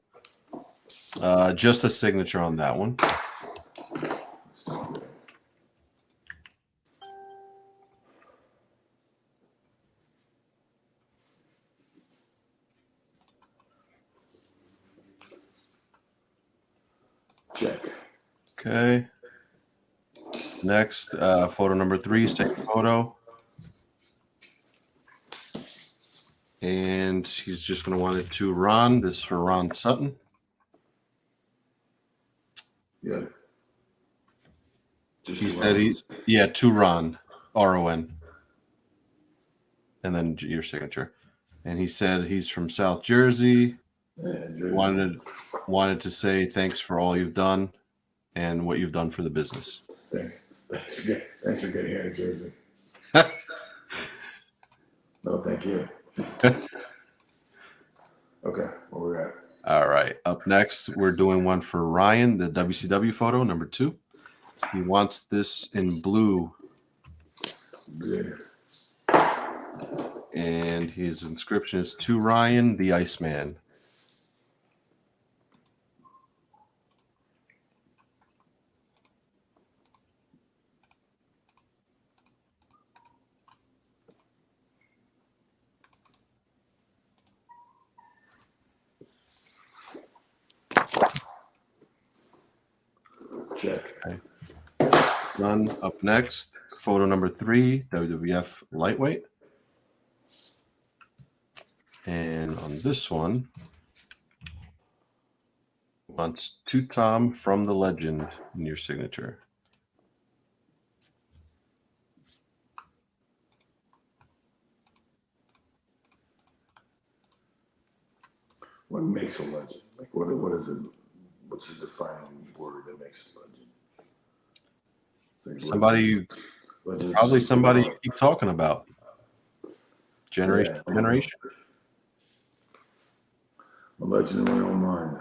Just a signature on that one. Check. Okay. Next, photo number 3, same photo. And he's just going to want it to Ron. This is for Ron Sutton. Yeah. He said to Ron, R-O-N. And then your signature. And he said he's from South Jersey. Yeah, Jersey. Wanted to say thanks for all you've done and what you've done for the business. Thanks for getting here to Jersey. No, thank you. Okay, where we at? All right. Up next, we're doing one for Ryan, the WCW photo, number 2. He wants this in blue. Yeah. And his inscription is to Ryan, the Iceman. Check. Okay. Done. Up next, photo number 3, WWF Lightweight. And on this one, wants to Tom from the Legend in your signature. What makes a legend? Like what is it? What's the defining word that makes a legend? Like Somebody, probably somebody you keep talking about. Generation to generation. A legend in my own mind.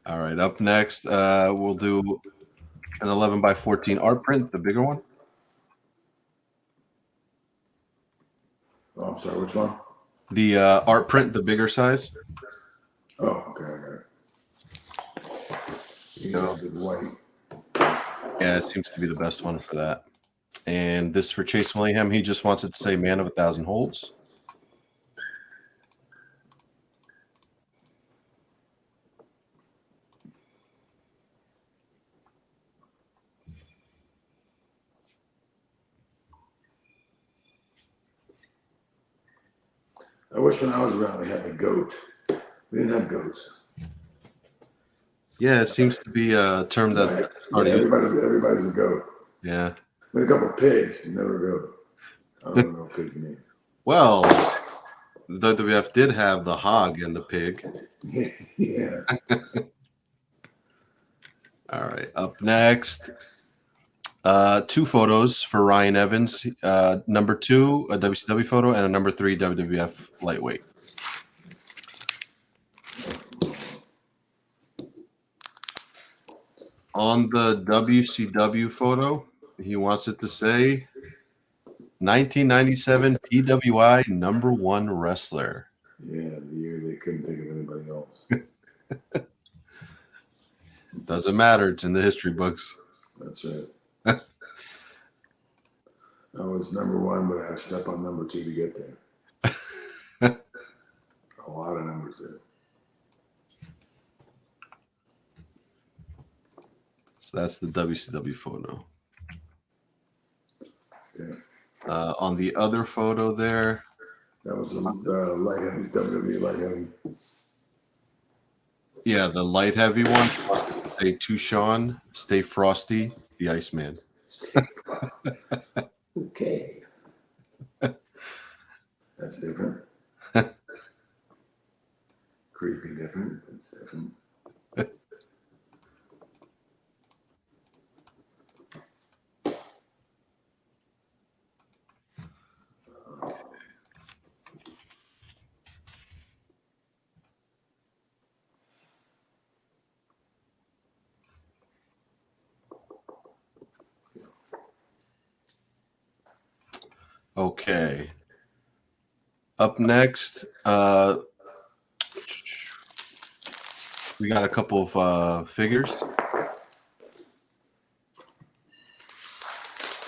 All right. Up next, we'll do an 11x14 art print, the bigger one. Oh, I'm sorry. Which one? The art print, the bigger size. Oh, okay. I got it. You know, the white. Yeah, it seems to be the best one for that. And this for Chase Willingham. He just wants it to say man of 1,000 holds. I wish when I was around they had the goat. We didn't have goats. Yeah, it seems to be a term that everybody's a goat. Yeah. We had a couple of pigs, never a goat. I don't know what pig means. Well, the WWF did have the hog and the pig. Yeah. All right. Up next, 2 photos for Ryan Evans. Number 2, a WCW photo, and a number 3, WWF Lightweight. On the WCW photo, he wants it to say 1997 PWI #1 wrestler. Yeah, the year they couldn't think of anybody else. Doesn't matter. It's in the history books. That's right. I was number 1, but I had to step on number 2 to get there. A lot of numbers there. So that's the WCW photo. Yeah. On the other photo there, that was the light heavy, WWE light heavy. Yeah, the light heavy one. Say to Sean, stay frosty, the Iceman. Okay. That's different. Creepy different. It's different. Okay. Up next, we got a couple of figures.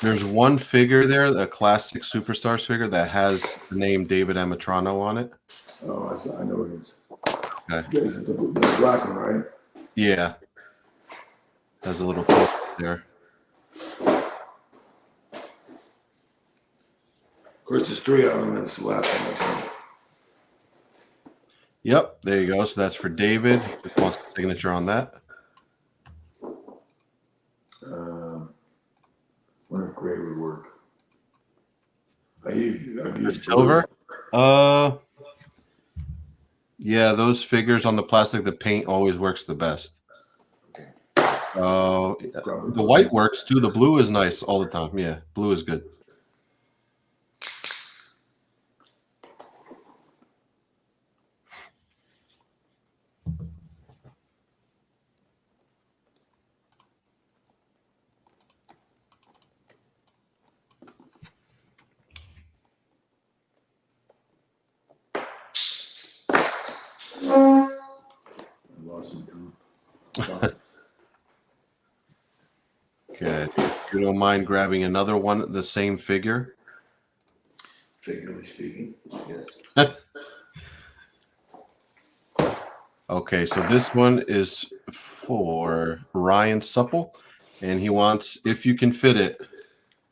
There's one figure there, a classic Superstars figure that has the name David Amatrano on it. Oh, I know it is. Okay. This is the black one, right? Yeah. Has a little poke there. Of course, there's 3 of them. That's the last one I told you. Yep, there you go. So that's for David. He just wants a signature on that. Wonder if gray would work. I've used Silver? Yeah, those figures on the plastic, the paint always works the best. The white works too. The blue is nice all the time. Yeah, blue is good. I lost some time. Okay, if you don't mind grabbing another one, the same figure. Figuratively speaking, yes. Okay, so this one is for Ryan Supple, and he wants, if you can fit it,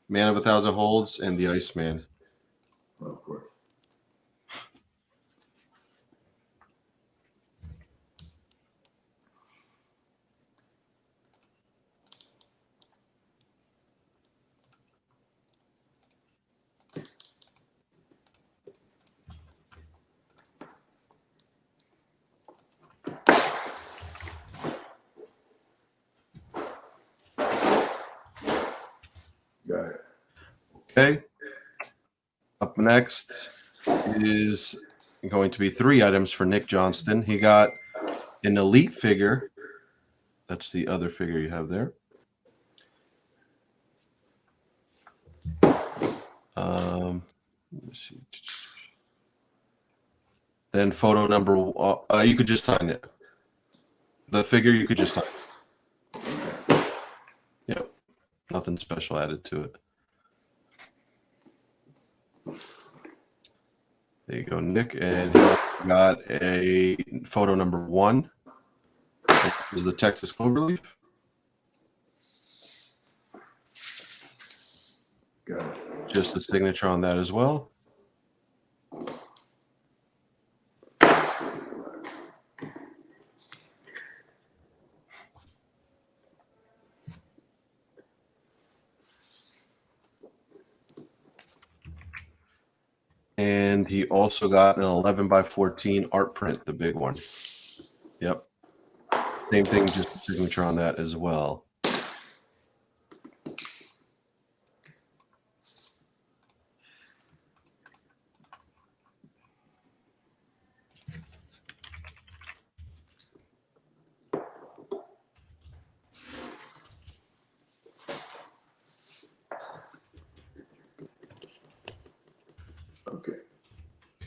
Man of 1,000 Holds and the Iceman. Well, of course. Got it. Okay. Up next is going to be 3 items for Nick Johnston. He got an Elite figure. That's the other figure you have there. Let me see. Then photo number, you could just sign it. The figure you could just sign. Yep. Nothing special added to it. There you go, Nick. And he got a photo number 1. This is the Texas Cloverleaf. Got it. Just a signature on that as well. And he also got an 11x14 art print, the big one. Yep. Same thing, just a signature on that as well.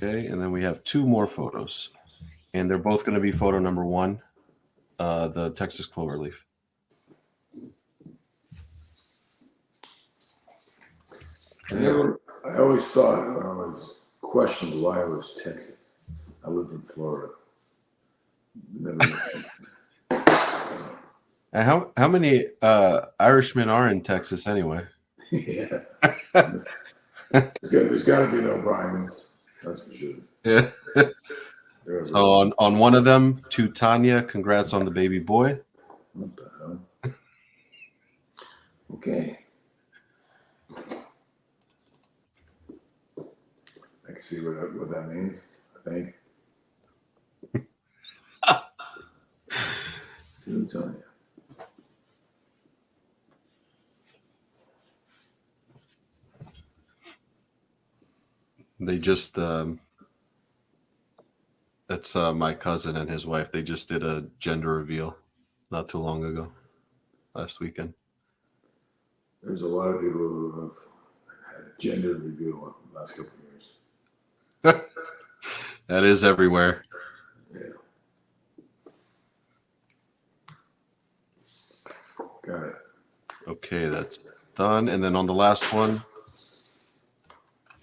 Okay, and then we have 2 more photos. And they're both going to be photo number 1, the Texas cloverleaf. I always thought, I always questioned why it was Texas. I lived in Florida. Never. How many Irishmen are in Texas anyway? Yeah. There's got to be no Bryans. That's for sure. Yeah. So on one of them, to Tanya, congrats on the baby boy. What the hell? Okay. I can see what that means, I think. To Tanya. They just that's my cousin and his wife. They just did a gender reveal not too long ago, last weekend. There's a lot of people who have had a gender reveal in the last couple of years. That is everywhere. Yeah. Got it. Okay, that's done. And then on the last one,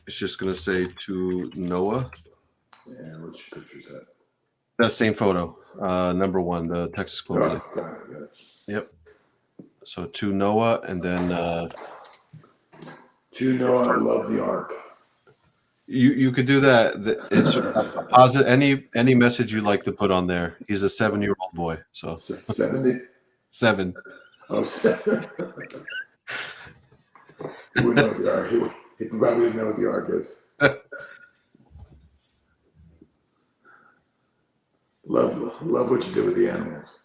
it's just going to say to Noah. Yeah, which picture is that? That same photo, number 1, the Texas cloverleaf. Oh, got it. Yep. So to Noah, and then to Noah, I love the arc. You could do that. It's a positive. Any message you like to put on there. He's a 7-year-old boy. So 70? 7. Oh, 7. He wouldn't know what the arc. He probably didn't know what the arc is. Love what you did with the animals.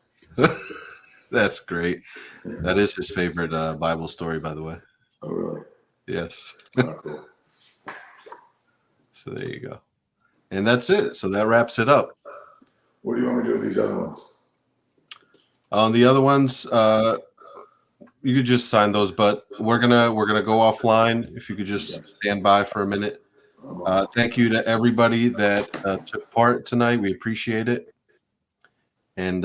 That's great. That is his favorite Bible story, by the way. Oh, really? Yes. Oh, cool. So there you go. And that's it. So that wraps it up. What do you want me to do with these other ones? On the other ones, you could just sign those, but we're gonna go offline. If you could just stand by for a minute. Thank you to everybody that took part tonight. We appreciate it. And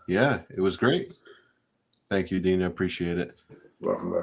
yeah, it was great. Thank you, Dean. I appreciate it. Welcome back.